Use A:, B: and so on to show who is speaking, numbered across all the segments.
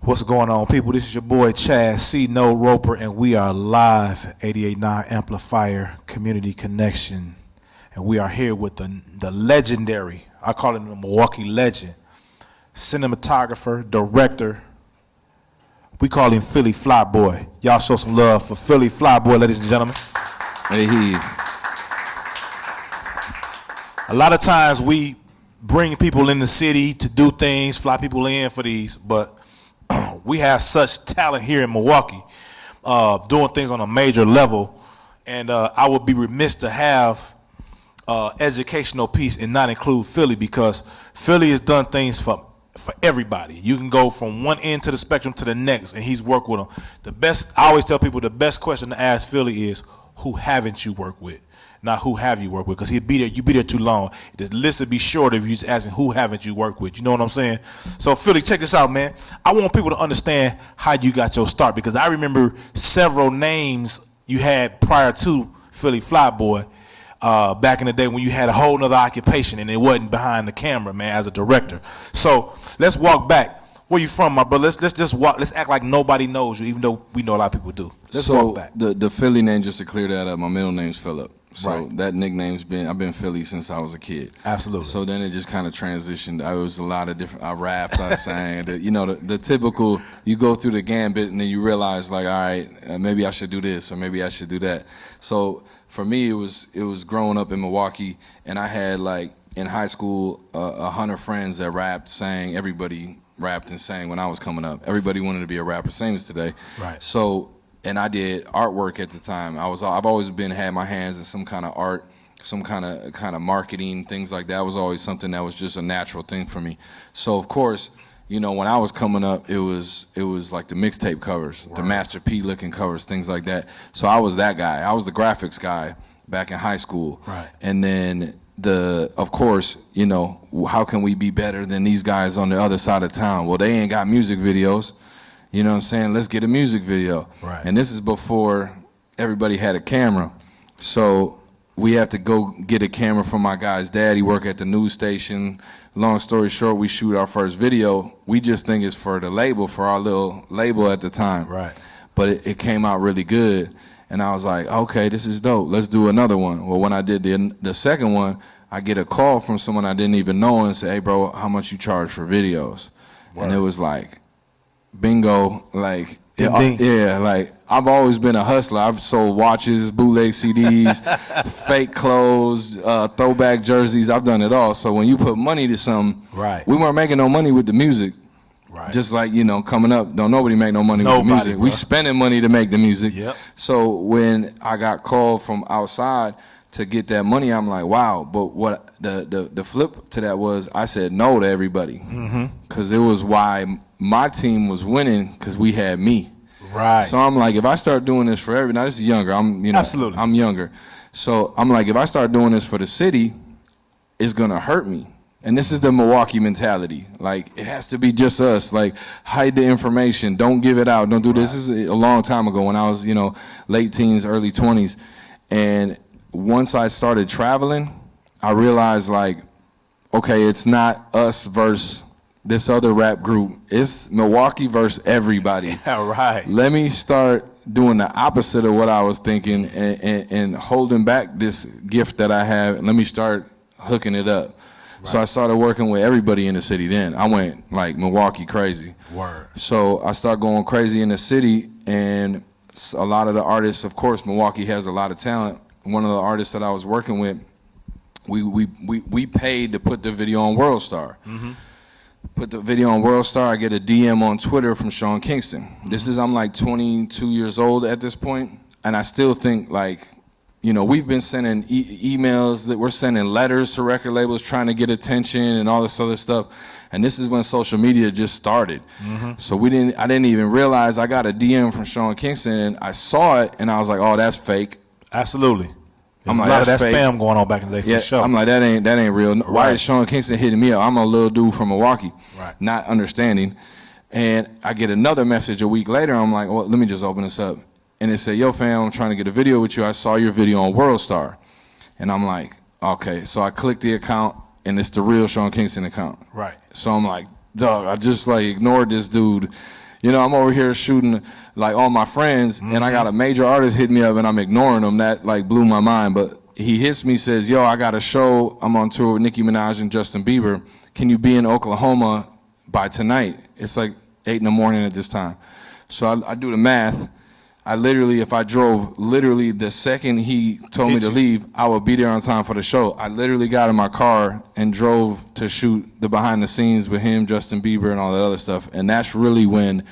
A: What's going on, people? This is your boy Chad C. No Roper, and we are live 88.9 Amplifier Community Connection, and we are here with the legendary, I call him the Milwaukee legend, cinematographer, director. We call him Philly Flyboy. Y'all show some love for Philly Flyboy, ladies and gentlemen.
B: Hey,
A: A lot of times we bring people in the city to do things, fly people in for these, but we have such talent here in Milwaukee, doing things on a major level, and I would be remiss to have educational piece and not include Philly, because Philly has done things for everybody. You can go from one end to the spectrum to the next, and he's worked with them. The best, I always tell people, the best question to ask Philly is, who haven't you worked with? Not who have you worked with, because you be there too long. The list would be short if you just asking who haven't you worked with. You know what I'm saying? So Philly, check this out, man. I want people to understand how you got your start, because I remember several names you had prior to Philly Flyboy back in the day when you had a whole nother occupation and it wasn't behind the camera, man, as a director. So let's walk back. Where you from, my brother? Let's just walk. Let's act like nobody knows you, even though we know a lot of people do. Let's walk back.
B: The Philly name, just to clear that up, my middle name's Philip. So
A: right.
B: That nickname's I've been Philly since I was a kid.
A: Absolutely.
B: So then it just kind of transitioned. I was a lot of different, I rapped, I sang, the typical, you go through the gambit and then you realize like, all right, maybe I should do this or maybe I should do that. So for me, it was growing up in Milwaukee, and I had like in high school, 100 friends that rapped, sang, everybody rapped and sang when I was coming up. Everybody wanted to be a rapper, same as today.
A: Right.
B: So, and I did artwork at the time. I've always had my hands in some kind of art, some kind of marketing, things like that. Was always something that was just a natural thing for me. So of course, when I was coming up, it was like the mixtape covers, right. The Master P looking covers, things like that. So I was that guy. I was the graphics guy back in high school.
A: Right.
B: And then of course, how can we be better than these guys on the other side of town? Well, they ain't got music videos. You know what I'm saying? Let's get a music video.
A: Right.
B: And this is before everybody had a camera. So we have to go get a camera from my guy's dad. He worked at the news station. Long story short, we shoot our first video. We just think it's for the label, for our little label at the time.
A: Right.
B: But it came out really good. And I was like, okay, this is dope. Let's do another one. Well, when I did the second one, I get a call from someone I didn't even know and say, hey, bro, how much you charge for videos?
A: Word.
B: And it was like, bingo, like,
A: ding, ding.
B: Yeah, like, I've always been a hustler. I've sold watches, bootleg CDs, fake clothes, throwback jerseys. I've done it all. So when you put money to something,
A: right.
B: We weren't making no money with the music.
A: Right.
B: Just like, coming up, don't nobody make no money with the music.
A: Bro.
B: We spending money to make the music.
A: Yep.
B: So when I got called from outside to get that money, I'm like, wow. But what the flip to that was, I said no to everybody. Because it was why my team was winning, because we had me.
A: Right.
B: So I'm like, if I start doing this for everybody, now this is younger,
A: Absolutely.
B: I'm younger. So I'm like, if I start doing this for the city, it's gonna hurt me. And this is the Milwaukee mentality. Like, it has to be just us. Like, hide the information. Don't give it out. Don't do this. This is a long time ago when I was, late teens, early 20s. And once I started traveling, I realized, like, okay, it's not us versus this other rap group. It's Milwaukee versus everybody.
A: Yeah, right.
B: Let me start doing the opposite of what I was thinking and holding back this gift that I have. Let me start hooking it up. Right. So I started working with everybody in the city then. I went like Milwaukee crazy.
A: Word.
B: So I started going crazy in the city, and a lot of the artists, of course, Milwaukee has a lot of talent. One of the artists that I was working with, we paid to put the video on WorldStar. Put the video on WorldStar. I get a DM on Twitter from Sean Kingston. I'm like 22 years old at this point, and I still think like, we've been sending emails, that we're sending letters to record labels trying to get attention and all this other stuff. And this is when social media just started. So I didn't even realize I got a DM from Sean Kingston, and I saw it and I was like, oh, that's fake.
A: Absolutely. There's
B: I'm like,
A: a lot of that
B: fake.
A: spam going on back in the day for sure.
B: I'm like, that ain't real. Why is Sean Kingston hitting me up? I'm a little dude from Milwaukee,
A: right.
B: Not understanding. And I get another message a week later. I'm like, well, let me just open this up. And it said, yo, fam, I'm trying to get a video with you. I saw your video on WorldStar. And I'm like, okay. So I clicked the account, and it's the real Sean Kingston account.
A: Right.
B: So I'm like, dog, I just like ignored this dude. You know, I'm over here shooting like all my friends, and I got a major artist hit me up, and I'm ignoring them. That like blew my mind. But he hits me, says, "Yo, I got a show. I'm on tour with Nicki Minaj and Justin Bieber. Can you be in Oklahoma by tonight?" It's like 8 in the morning at this time. So I do the math. I literally, if I drove literally the second he told me to leave, I would be there on time for the show. I literally got in my car and drove to shoot the behind the scenes with him, Justin Bieber, and all that other stuff. And that's really when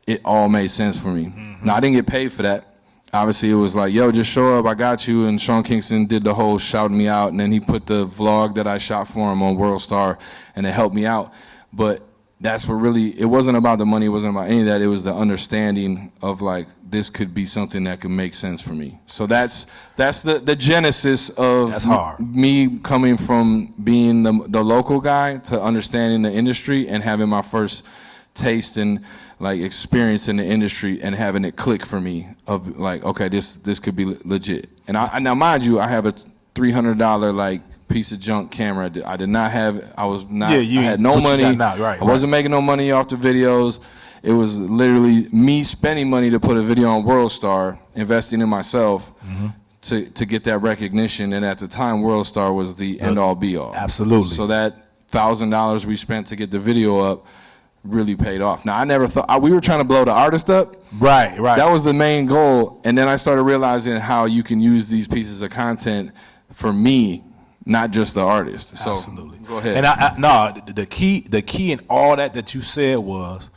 B: it all made sense for me. Now, I didn't get paid for that. Obviously, it was like, yo, just show up, I got you. And Sean Kingston did the whole shouting me out. And then he put the vlog that I shot for him on World Star, and it helped me out. But that's what really, it wasn't about the money, it wasn't about any of that. It was the understanding of like, this could be something that could make sense for me. So that's the genesis of me coming from being the local guy to understanding the industry and having my first taste and like experience in the industry and having it click for me of like, okay, this could be legit. And now mind you, I have a $300 like piece of junk camera. I did not have, I was not, I had no money. I wasn't making no money off the videos. It was literally me spending money to put a video on World Star, investing in myself to get that recognition. And at the time, World Star was the end all be all.
A: Absolutely.
B: So that $1,000 we spent to get the video up really paid off. Now, I never thought, we were trying to blow the artist up.
A: Right.
B: That was the main goal. And then I started realizing how you can use these pieces of content for me, not just the artist. So
A: absolutely.
B: Go ahead.
A: And the key in all that you said was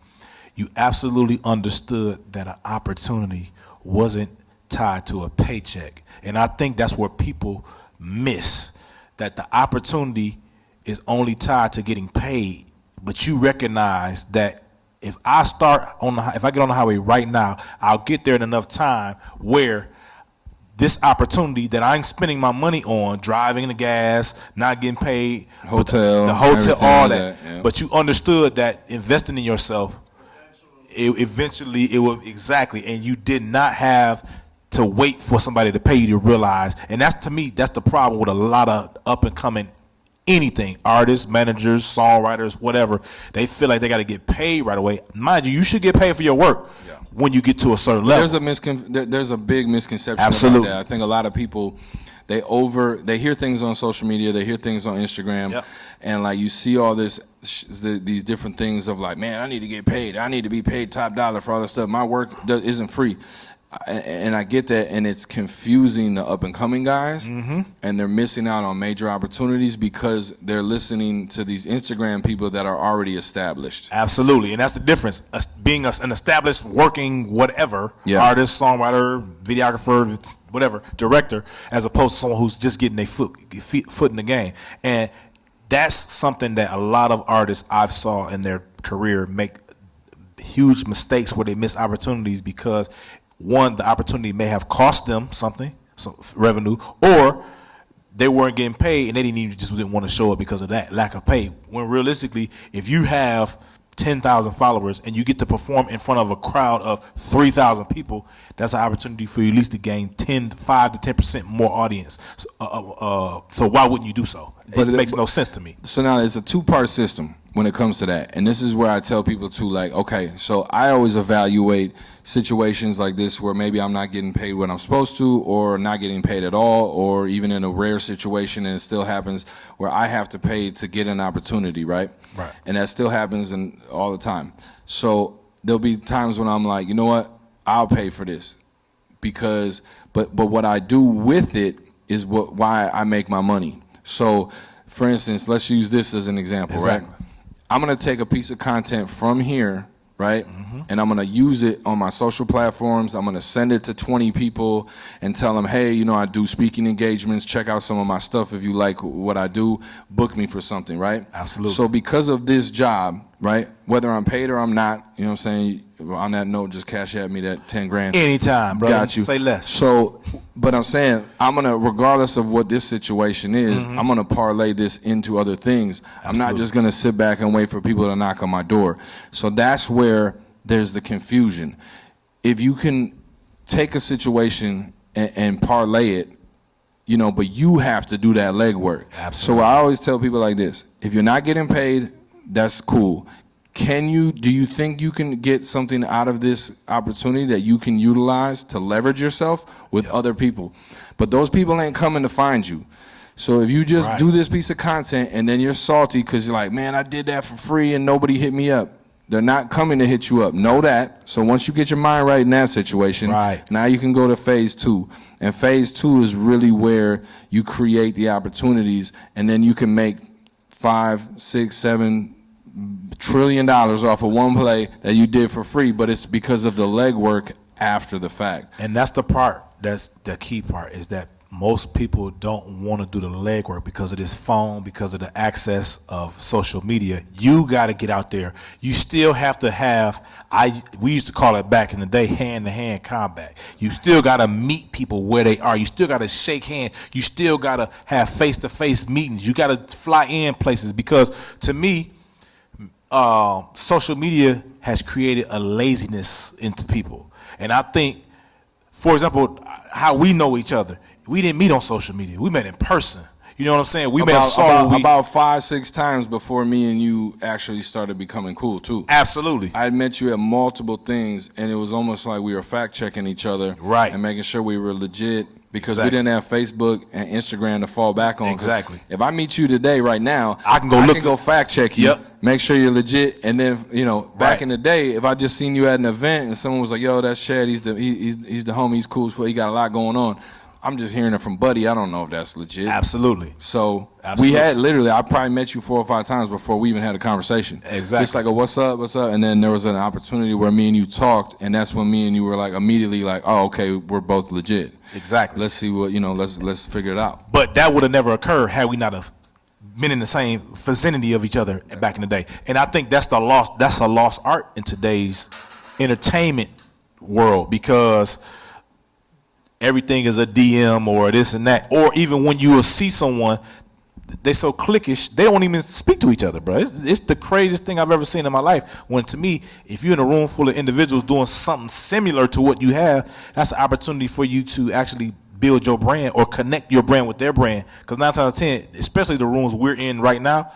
A: you absolutely understood that an opportunity wasn't tied to a paycheck. And I think that's where people miss, that the opportunity is only tied to getting paid. But you recognize that if I get on the highway right now, I'll get there in enough time where this opportunity that I'm spending my money on, driving the gas, not getting paid,
B: hotel,
A: the hotel, all that.
B: Yeah.
A: But you understood that investing in yourself, eventually it will, exactly, and you did not have to wait for somebody to pay you to realize. And that's, to me, that's the problem with a lot of up and coming anything, artists, managers, songwriters, whatever. They feel like they got to get paid right away. Mind you, you should get paid for your work when you get to a certain level.
B: There's a big misconception
A: Absolutely.
B: about that. I think a lot of people, they hear things on social media, they hear things on Instagram, and like you see all these different things of like, man, I need to get paid. I need to be paid top dollar for all this stuff. My work isn't free. And I get that, and it's confusing the up-and-coming guys, and they're missing out on major opportunities because they're listening to these Instagram people that are already established.
A: Absolutely, and that's the difference. Being an established, working whatever, artist, songwriter, videographer, whatever, director, as opposed to someone who's just getting their foot in the game. And that's something that a lot of artists I've saw in their career make huge mistakes where they miss opportunities because one, the opportunity may have cost them something, some revenue, or they weren't getting paid and they didn't want to show up because of that lack of pay. When realistically, if you have 10,000 followers and you get to perform in front of a crowd of 3,000 people, that's an opportunity for you at least to gain 5 to 10% more audience. So why wouldn't you do so? It makes no sense to me.
B: So now it's a two-part system when it comes to that. And this is where I tell people to, like, okay, so I always evaluate situations like this where maybe I'm not getting paid what I'm supposed to, or not getting paid at all, or even in a rare situation, and it still happens, where I have to pay to get an opportunity, right?
A: Right.
B: And that still happens all the time. So there'll be times when I'm like, you know what, I'll pay for this. But what I do with it is why I make my money. So, for instance, let's use this as an example, right? I'm going to take a piece of content from here, right? And I'm going to use it on my social platforms. I'm going to send it to 20 people and tell them, hey, you know, I do speaking engagements. Check out some of my stuff if you like what I do. Book me for something, right?
A: Absolutely.
B: So because of this job, right, whether I'm paid or I'm not, you know what I'm saying? On that note, just cash at me that 10 grand.
A: Anytime, bro.
B: Got you.
A: Say less.
B: So, but I'm saying, I'm going to, regardless of what this situation is, I'm going to parlay this into other things.
A: Absolutely.
B: I'm not just going to sit back and wait for people to knock on my door. So that's where there's the confusion. If you can take a situation and parlay it, you know, but you have to do that legwork.
A: Absolutely.
B: So I always tell people like this: if you're not getting paid, that's cool. do you think you can get something out of this opportunity that you can utilize to leverage yourself with other people? But those people ain't coming to find you. So if you just do this piece of content and then you're salty because you're like, man, I did that for free and nobody hit me up. They're not coming to hit you up. Know that. So once you get your mind right in that situation, now you can go to phase 2. And phase 2 is really where you create the opportunities, and then you can make $5, $6, $7 trillion off of one play that you did for free, but it's because of the legwork after the fact.
A: And that's the part, that's the key part, is that most people don't want to do the legwork because of this phone, because of the access of social media. You got to get out there. You still have to have, we used to call it back in the day, hand-to-hand combat. You still got to meet people where they are. You still got to shake hands. You still got to have face-to-face meetings. You got to fly in places, because to me, social media has created a laziness into people. And I think, for example, how we know each other. We didn't meet on social media. We met in person. You know what I'm saying? We met
B: about 5-6 times before me and you actually started becoming cool too.
A: Absolutely.
B: I met you at multiple things, and it was almost like we were fact checking each other, and making sure we were legit, because we didn't have Facebook and Instagram to fall back on.
A: Exactly.
B: If I meet you today, right now,
A: I can go
B: fact check you, make sure you're legit, and then back in the day, if I just seen you at an event and someone was like, "Yo, that's Chad. He's the homie. He's cool. He got a lot going on." I'm just hearing it from Buddy. I don't know if that's legit.
A: Absolutely.
B: So we had literally, I probably met you 4 or 5 times before we even had a conversation.
A: Exactly.
B: Just like a what's up, and then there was an opportunity where me and you talked, and that's when me and you were like immediately like, oh, okay, we're both legit.
A: Exactly.
B: Let's see what let's figure it out.
A: But that would have never occurred had we not have been in the same vicinity of each other back in the day. And I think that's a lost art in today's entertainment world, because everything is a DM or this and that. Or even when you will see someone, they so cliquish, they don't even speak to each other, bro. It's the craziest thing I've ever seen in my life. When, to me, if you're in a room full of individuals doing something similar to what you have, that's an opportunity for you to actually build your brand or connect your brand with their brand. Because 9 times out of 10, especially the rooms we're in right now,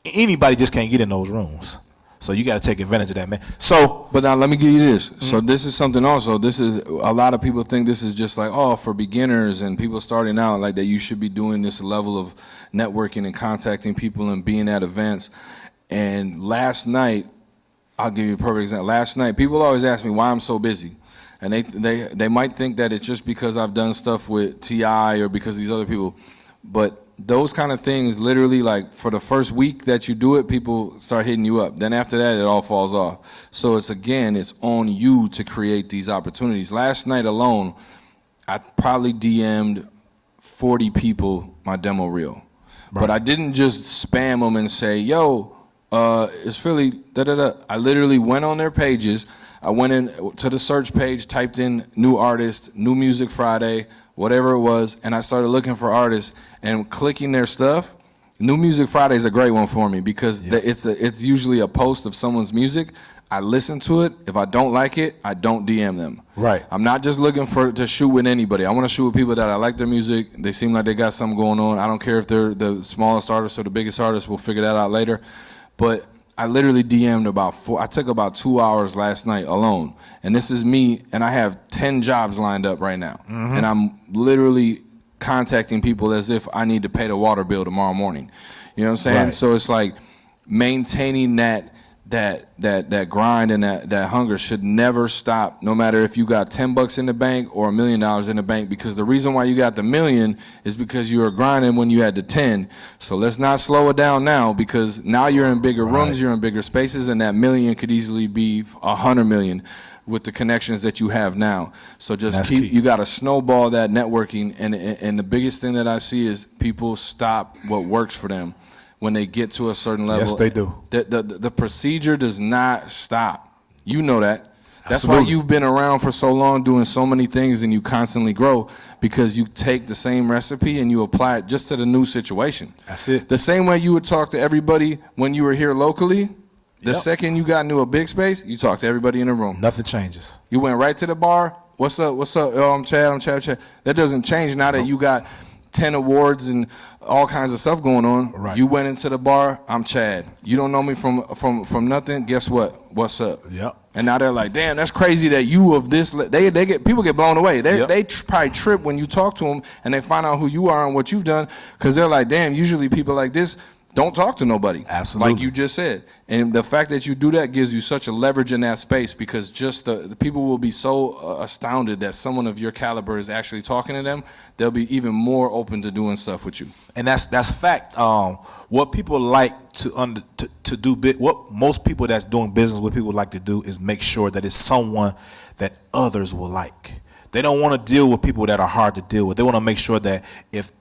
A: anybody just can't get in those rooms. So you got to take advantage of that, man. So,
B: but now let me give you this. So this is something also. This is, a lot of people think this is just like, oh, for beginners and people starting out, like that you should be doing this level of networking and contacting people and being at events. And last night, I'll give you a perfect example. Last night, people always ask me why I'm so busy. And they might think that it's just because I've done stuff with T.I. or because of these other people. But those kind of things, literally, like for the first week that you do it, people start hitting you up. Then after that, it all falls off. So it's on you to create these opportunities. Last night alone, I probably DM'd 40 people my demo reel. Right. But I didn't just spam them and say, yo, it's Philly, da-da-da. I literally went on their pages. I went in to the search page, typed in new artist, new music Friday, whatever it was, and I started looking for artists and clicking their stuff. New Music Friday is a great one for me because it's usually a post of someone's music. I listen to it. If I don't like it, I don't DM them.
A: Right.
B: I'm not just looking to shoot with anybody. I want to shoot with people that I like their music. They seem like they got something going on. I don't care if they're the smallest artist or the biggest artist. We'll figure that out later. But I literally DM'd I took about 2 hours last night alone. And this is me, and I have 10 jobs lined up right now. Mm-hmm. And I'm literally contacting people as if I need to pay the water bill tomorrow morning. You know what I'm saying? Right. So it's like maintaining that grind and that hunger should never stop, no matter if you got $10 in the bank or $1 million in the bank, because the reason why you got the $1 million is because you were grinding when you had the 10. So let's not slow it down now, because now you're in bigger rooms, you're in bigger spaces, and that $1 million could easily be $100 million with the connections that you have now. So just you got to snowball that networking, and the biggest thing that I see is people stop what works for them when they get to a certain level.
A: Yes, they do.
B: The procedure does not stop. You know that. That's
A: Absolutely.
B: why you've been around for so long doing so many things, and you constantly grow, because you take the same recipe and you apply it just to the new situation.
A: That's it.
B: The same way you would talk to everybody when you were here locally, the second you got into a big space, you talk to everybody in the room.
A: Nothing changes.
B: You went right to the bar. What's up? Oh, I'm Chad. That doesn't change now that you got 10 awards and all kinds of stuff going on.
A: Right.
B: You went into the bar, I'm Chad. You don't know me from nothing. Guess what? What's up?
A: Yep.
B: And now they're like, damn, that's crazy that you of this. They get people get blown away. They probably trip when you talk to them and they find out who you are and what you've done, because they're like, damn. Usually people like this don't talk to nobody.
A: Absolutely.
B: Like you just said. And the fact that you do that gives you such a leverage in that space, because just the people will be so astounded that someone of your caliber is actually talking to them. They'll be even more open to doing stuff with you.
A: And that's fact. What people like to do, what most people that's doing business with people like to do is make sure that it's someone that others will like. They don't want to deal with people that are hard to deal with. They want to make sure that if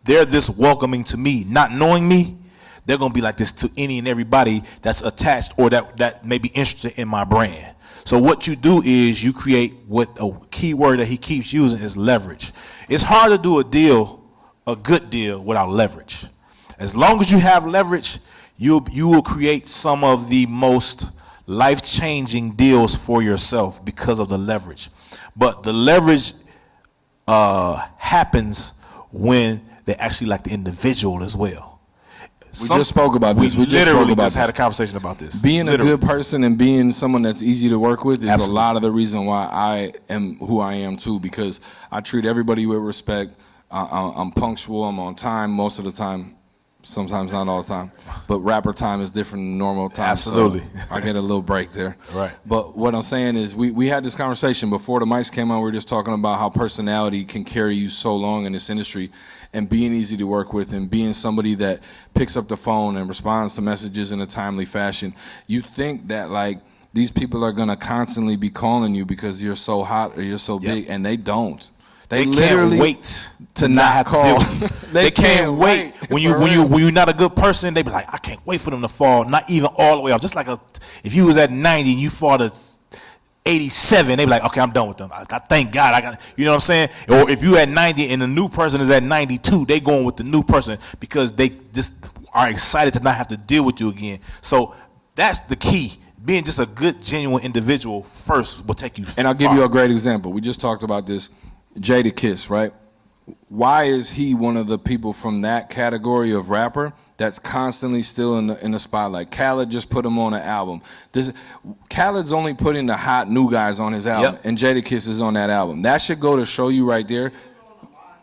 A: they're this welcoming to me, not knowing me, they're going to be like this to any and everybody that's attached or that may be interested in my brand. So what you do is you create, what a key word that he keeps using is leverage. It's hard to do a good deal without leverage. As long as you have leverage, you will create some of the most life-changing deals for yourself because of the leverage. But the leverage happens when they actually like the individual as well.
B: We just spoke about this.
A: We literally just had a conversation about this.
B: Being a good person and being someone that's easy to work with is a lot of the reason why I am who I am too, because I treat everybody with respect. I'm punctual. I'm on time most of the time. Sometimes not all the time, but rapper time is different than normal time.
A: Absolutely.
B: So I get a little break there.
A: Right.
B: But what I'm saying is we had this conversation before the mics came on. We were just talking about how personality can carry you so long in this industry, and being easy to work with and being somebody that picks up the phone and responds to messages in a timely fashion. You think that like these people are going to constantly be calling you because you're so hot or you're so big, and they don't.
A: They literally can't wait to not have
B: call.
A: to deal with they can't wait. When you're not a good person, they be like, I can't wait for them to fall, not even all the way off. Just like if you was at 90 and you fall to 87, they be like, okay, I'm done with them. I thank God. You know what I'm saying? Or if you at 90 and the new person is at 92, they going with the new person because they just are excited to not have to deal with you again. So that's the key. Being just a good, genuine individual first will take you far.
B: And I'll give you a great example. We just talked about this. Jadakiss, right? Why is he one of the people from that category of rapper that's constantly still in the spotlight? Khaled just put him on an album. Khaled's only putting the hot new guys on his album, and Jadakiss is on that album. That should go to show you right there.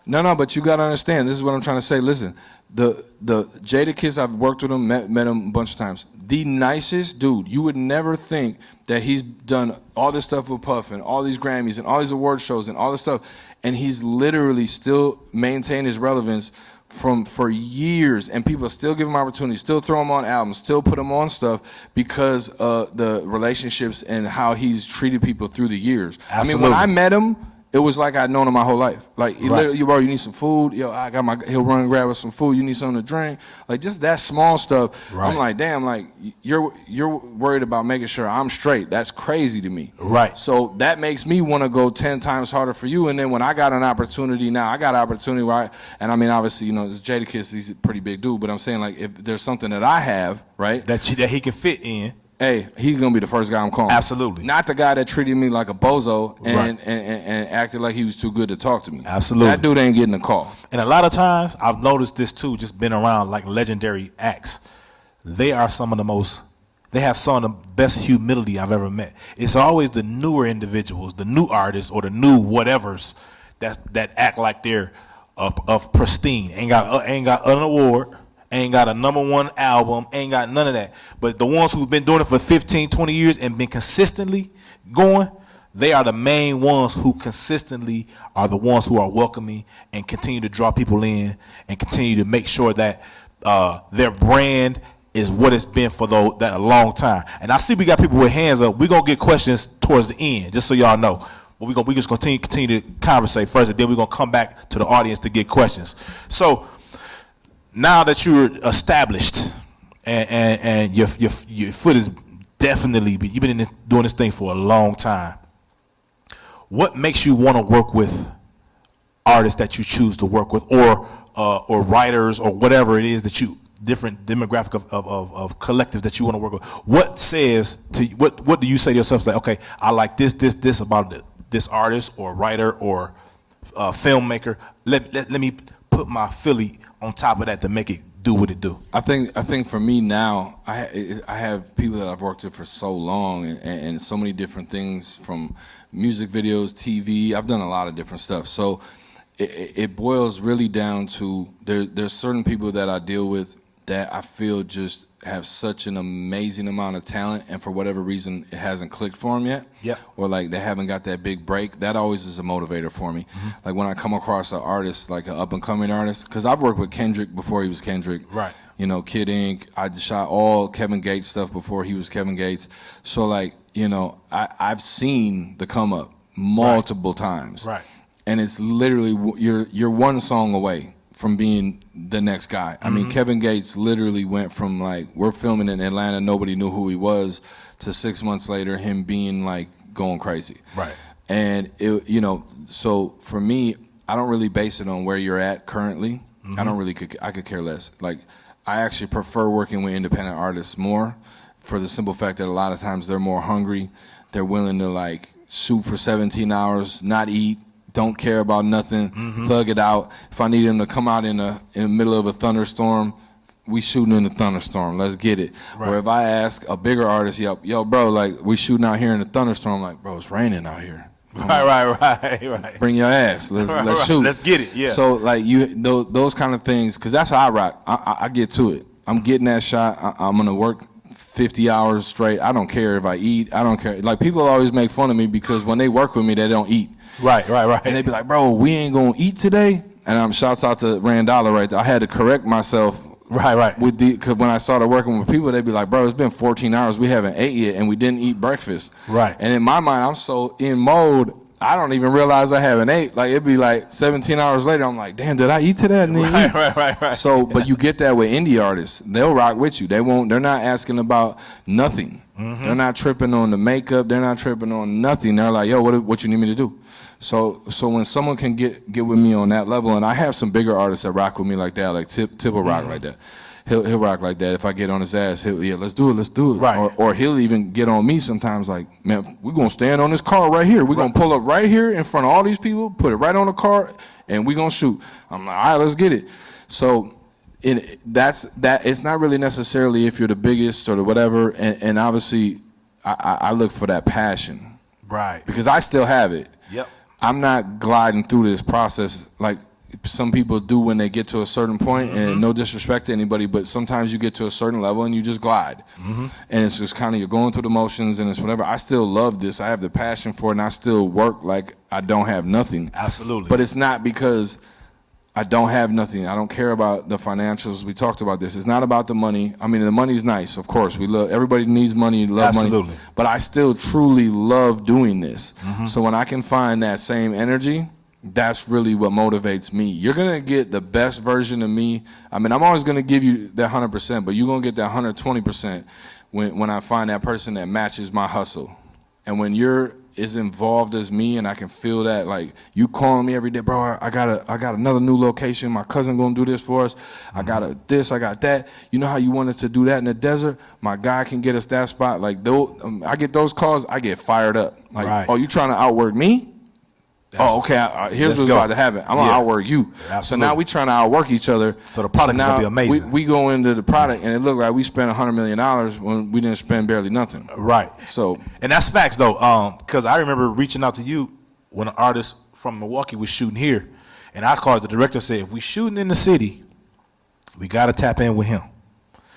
B: No, but you got to understand. This is what I'm trying to say. Listen, the Jadakiss, I've worked with him, met him a bunch of times. The nicest dude. You would never think that he's done all this stuff with Puff and all these Grammys and all these award shows and all this stuff, and he's literally still maintained his relevance for years, and people still give him opportunities, still throw him on albums, still put him on stuff because of the relationships and how he's treated people through the years.
A: Absolutely.
B: I mean, when I met him, it was like I'd known him my whole life. Like, literally, bro, you need some food? Yo, he'll run and grab us some food. You need something to drink? Like, just that small stuff. Right. I'm like, damn, like, you're worried about making sure I'm straight. That's crazy to me.
A: Right.
B: So that makes me want to go 10 times harder for you. And then when I got an opportunity now, I got an opportunity where and I mean, obviously, you know, this Jadakiss, he's a pretty big dude, but I'm saying, like, if there's something that I have, right?
A: That he can fit in.
B: Hey, he's gonna be the first guy I'm calling.
A: Absolutely.
B: Not the guy that treated me like a bozo and
A: Right.
B: and acted like he was too good to talk to me.
A: Absolutely.
B: That dude ain't getting a call.
A: And a lot of times, I've noticed this too, just been around like legendary acts. They have some of the best humility I've ever met. It's always the newer individuals, the new artists or the new whatevers that act like they're of pristine. Ain't got an award. Ain't got a #1 album, ain't got none of that. But the ones who've been doing it for 15, 20 years and been consistently going, they are the main ones who consistently are the ones who are welcoming and continue to draw people in and continue to make sure that their brand is what it's been for that a long time. And I see we got people with hands up. We're going to get questions towards the end, just so y'all know. But we just continue to conversate first, and then we're going to come back to the audience to get questions. So, now that you're established and your foot is definitely, you've been doing this thing for a long time, what makes you want to work with artists that you choose to work with, or writers, or whatever it is that different demographic of collectives that you want to work with? What do you say to yourself, like, okay, I like this about this artist or writer or filmmaker. Let me put my Philly on top of that to make it do what it do?
B: I think for me now, I have people that I've worked with for so long and so many different things, from music videos, TV. I've done a lot of different stuff. So it boils really down to there's certain people that I deal with that I feel just have such an amazing amount of talent, and for whatever reason it hasn't clicked for them yet.
A: Yep.
B: Or like they haven't got that big break. That always is a motivator for me. Like when I come across an artist, like an up and coming artist, because I've worked with Kendrick before he was Kendrick.
A: Right.
B: You know, Kid Ink. I shot all Kevin Gates stuff before he was Kevin Gates. So like, you know, I've seen the come up multiple times.
A: Right.
B: And it's literally you're one song away from being the next guy. I mean, Kevin Gates literally went from like, we're filming in Atlanta, nobody knew who he was, to 6 months later him being like going crazy.
A: Right.
B: And it, you know, so for me, I don't really base it on where you're at currently. I don't really, I could care less. Like, I actually prefer working with independent artists more, for the simple fact that a lot of times they're more hungry. They're willing to like shoot for 17 hours, not eat, don't care about nothing, thug it out. If I need him to come out in the middle of a thunderstorm, we shooting in the thunderstorm. Let's get it.
A: Right.
B: Or if I ask a bigger artist, yo, bro, like we shooting out here in the thunderstorm, like, bro, it's raining out here.
A: Right.
B: Bring your ass. Let's shoot.
A: Let's get it. Yeah.
B: So like those kind of things, because that's how I rock. I get to it. I'm getting that shot. I'm gonna work 50 hours straight. I don't care if I eat. I don't care. Like, people always make fun of me because when they work with me, they don't eat.
A: Right.
B: And they be like, bro, we ain't gonna eat today. And shouts out to Randolph right there. I had to correct myself.
A: Right.
B: Because when I started working with people, they'd be like, bro, it's been 14 hours. We haven't ate yet, and we didn't eat breakfast.
A: Right.
B: And in my mind, I'm so in mode, I don't even realize I haven't ate. Like, it'd be like 17 hours later, I'm like, damn, did I eat today?
A: Right.
B: So, but you get that with indie artists. They'll rock with you. They're not asking about nothing. They're not tripping on the makeup. They're not tripping on nothing. They're like, yo, what you need me to do? So when someone can get with me on that level, and I have some bigger artists that rock with me like that, like Tip will rock like that. He'll rock like that. If I get on his ass, let's do it.
A: Right.
B: Or he'll even get on me sometimes, like, man, we're gonna stand on this car right here. We're gonna pull up right here in front of all these people, put it right on the car, and we're gonna shoot. I'm like, all right, let's get it. So it's not really necessarily if you're the biggest or the whatever, and obviously I look for that passion.
A: Right.
B: Because I still have it.
A: Yep.
B: I'm not gliding through this process like some people do when they get to a certain point, and no disrespect to anybody, but sometimes you get to a certain level and you just glide. And it's just kind of, you're going through the motions and it's whatever. I still love this. I have the passion for it, and I still work like I don't have nothing.
A: Absolutely.
B: But it's not because I don't have nothing. I don't care about the financials. We talked about this. It's not about the money. I mean, the money's nice, of course. Everybody needs money, love
A: Absolutely.
B: money. But I still truly love doing this. So when I can find that same energy, that's really what motivates me. You're going to get the best version of me. I mean, I'm always going to give you that 100%, but you're going to get that 120% when I find that person that matches my hustle. And when you're as involved as me, and I can feel that, like, you calling me every day, bro, I got another new location. My cousin going to do this for us. I got I got that. You know how you wanted to do that in the desert? My guy can get us that spot. Like, I get those calls, I get fired up. Like,
A: Right.
B: Oh, you trying to outwork me? Okay, here's what's about to happen. I'm going to outwork you.
A: Absolutely.
B: So now we trying to outwork each other.
A: So the product's going to be amazing.
B: We go into the product, and it looked like we spent $100 million when we didn't spend barely nothing.
A: Right.
B: So,
A: and that's facts, though, because I remember reaching out to you when an artist from Milwaukee was shooting here, and I called the director and said, if we shooting in the city, we got to tap in with him,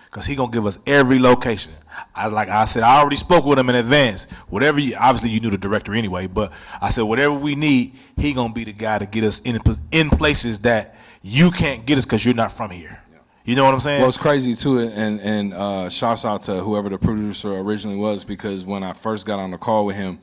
A: because he going to give us every location. I said, I already spoke with him in advance. Whatever obviously you knew the director anyway, but I said, whatever we need, he going to be the guy to get us in places that you can't get us because you're not from here. You know what I'm saying?
B: Well, it's crazy too, and shouts out to whoever the producer originally was, because when I first got on the call with him,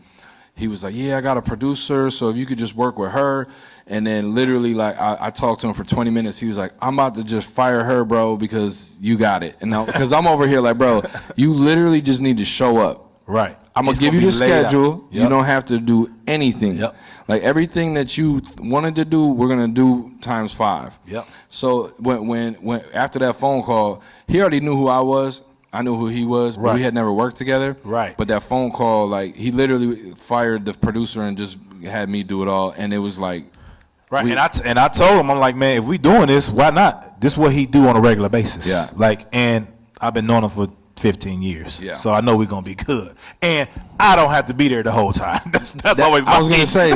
B: he was like, yeah, I got a producer, so if you could just work with her. And then literally, like, I talked to him for 20 minutes. He was like, I'm about to just fire her, bro, because you got it. And because I'm over here like, bro, you literally just need to show up.
A: Right.
B: I'm going to give you the schedule.
A: Yep.
B: You don't have to do anything.
A: Yep.
B: Like, everything that you wanted to do, we're going to do times 5.
A: Yep.
B: So when after that phone call, he already knew who I was. I knew who he was, but we had never worked together.
A: Right.
B: But that phone call, like, he literally fired the producer and just had me do it all. And it was like,
A: Right, and I told him, I'm like, man, if we doing this, why not? This is what he do on a regular basis.
B: Yeah.
A: Like, and I've been knowing him for 15 years.
B: Yeah.
A: So I know we're gonna be good. And I don't have to be there the whole time. That's always my
B: I was gonna say,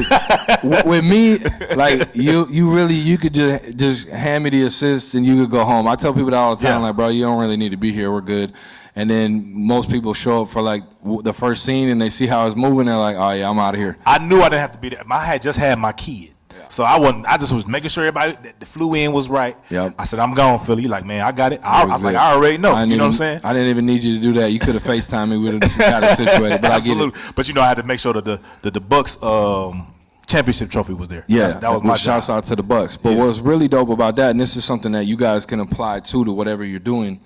B: with me, like you could just hand me the assist and you could go home. I tell people that all the time, like, bro, you don't really need to be here. We're good. And then most people show up for like the first scene and they see how it's moving. They're like, oh yeah, I'm out of here.
A: I knew I didn't have to be there. I had just had my kid. So I just was making sure everybody that flew in was right.
B: Yep.
A: I said, I'm gone, Philly. You're like, man, I got it. I was like, I already know. You know what I'm saying?
B: I didn't even need you to do that. You could have FaceTimed me. We would have got it situated. But
A: Absolutely.
B: I get it.
A: But you know, I had to make sure that the Bucks championship trophy was there.
B: Yeah,
A: that was my job.
B: Shouts out to the Bucks. But what's really dope about that, and this is something that you guys can apply to whatever you're doing,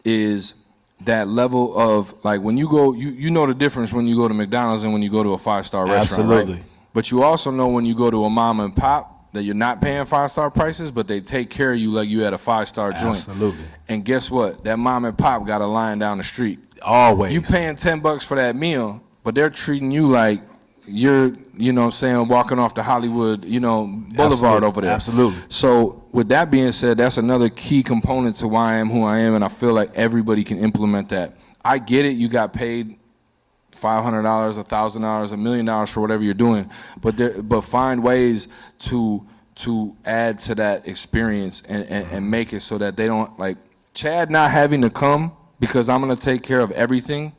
B: is that level of, like, when you go, you know the difference when you go to McDonald's and when you go to a 5-star restaurant.
A: Absolutely.
B: Right? But you also know when you go to a mom and pop that you're not paying 5-star prices, but they take care of you like you at a 5-star joint.
A: Absolutely.
B: And guess what? That mom and pop got a line down the street.
A: Always.
B: You paying $10 for that meal, but they're treating you like you're, you know what I'm saying, walking off the Hollywood, Boulevard over there.
A: Absolutely.
B: So with that being said, that's another key component to why I am who I am, and I feel like everybody can implement that. I get it. You got paid $500, $1,000, $1 million for whatever you're doing, but find ways to add to that experience and make it so that they don't, like, Chad not having to come because I'm gonna take care of everything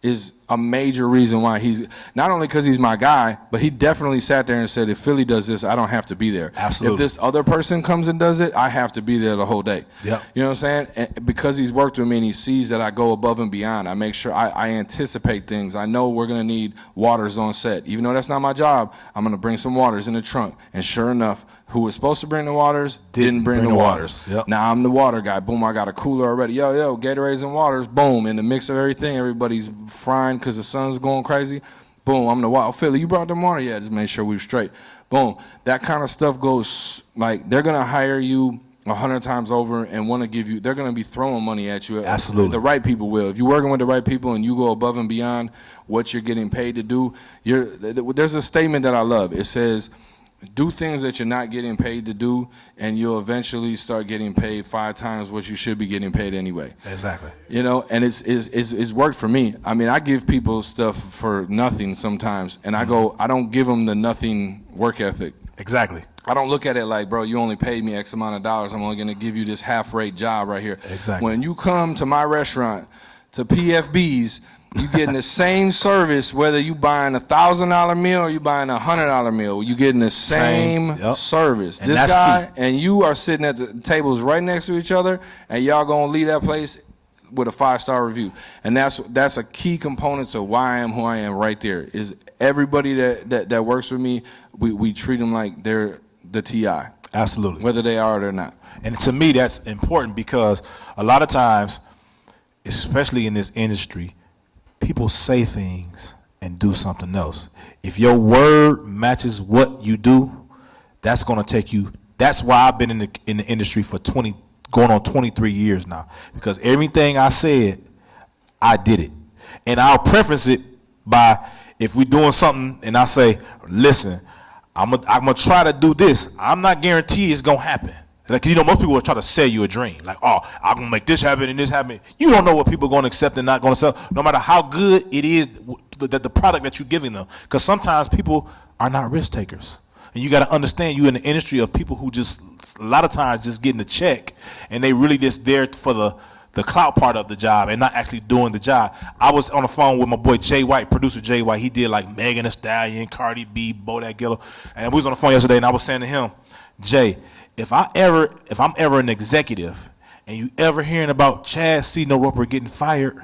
B: is a major reason why he's, not only because he's my guy, but he definitely sat there and said, if Philly does this, I don't have to be there.
A: Absolutely.
B: If this other person comes and does it, I have to be there the whole day.
A: Yep.
B: You know what I'm saying? And because he's worked with me and he sees that I go above and beyond, I make sure I anticipate things. I know we're going to need waters on set. Even though that's not my job, I'm going to bring some waters in the trunk. And sure enough, who was supposed to bring the waters didn't bring the waters.
A: Yep.
B: Now I'm the water guy. Boom, I got a cooler already. Yo, Gatorades and waters. Boom, in the mix of everything, everybody's frying because the sun's going crazy. Boom, I'm the water. Oh, Philly, you brought them water? Yeah, just make sure we were straight. Boom, that kind of stuff goes, like, they're going to hire you 100 times over and want to give you, they're going to be throwing money at you.
A: Absolutely.
B: The right people will. If you're working with the right people and you go above and beyond what you're getting paid to do, there's a statement that I love. It says, do things that you're not getting paid to do, and you'll eventually start getting paid 5 times what you should be getting paid anyway.
A: Exactly.
B: And it's worked for me. I mean, I give people stuff for nothing sometimes, and I don't give them the nothing work ethic.
A: Exactly.
B: I don't look at it like, bro, you only paid me X amount of dollars. I'm only going to give you this half-rate job right here.
A: Exactly.
B: When you come to my restaurant, to PFB's, you getting the same service whether you buying $1,000 meal or you buying $100 meal. You getting the same service.
A: And
B: this
A: that's
B: guy
A: key.
B: and you are sitting at the tables right next to each other, and y'all gonna leave that place with a 5-star review. And that's a key component to why I am who I am right there. Is everybody that works with me, we treat them like they're the TI.
A: Absolutely.
B: Whether they are or not.
A: And to me, that's important because a lot of times, especially in this industry, people say things and do something else. If your word matches what you do, that's going to take you. That's why I've been in the industry for going on 23 years now, because everything I said, I did it. And I'll preface it by, if we're doing something and I say, listen, I'm gonna try to do this, I'm not guaranteed it's going to happen. Like, most people will try to sell you a dream. Like, oh, I'm going to make this happen and this happen. You don't know what people are going to accept and not going to sell, no matter how good it is, the product that you're giving them. Because sometimes people are not risk takers. And you got to understand, you're in the industry of people who just, a lot of times, just getting a check. And they really just there for the clout part of the job and not actually doing the job. I was on the phone with my boy Jay White, producer Jay White. He did like Megan Thee Stallion, Cardi B, Bodak Yellow. And we was on the phone yesterday, and I was saying to him, Jay, if I'm ever an executive and you ever hearing about Chad C. No Roper getting fired,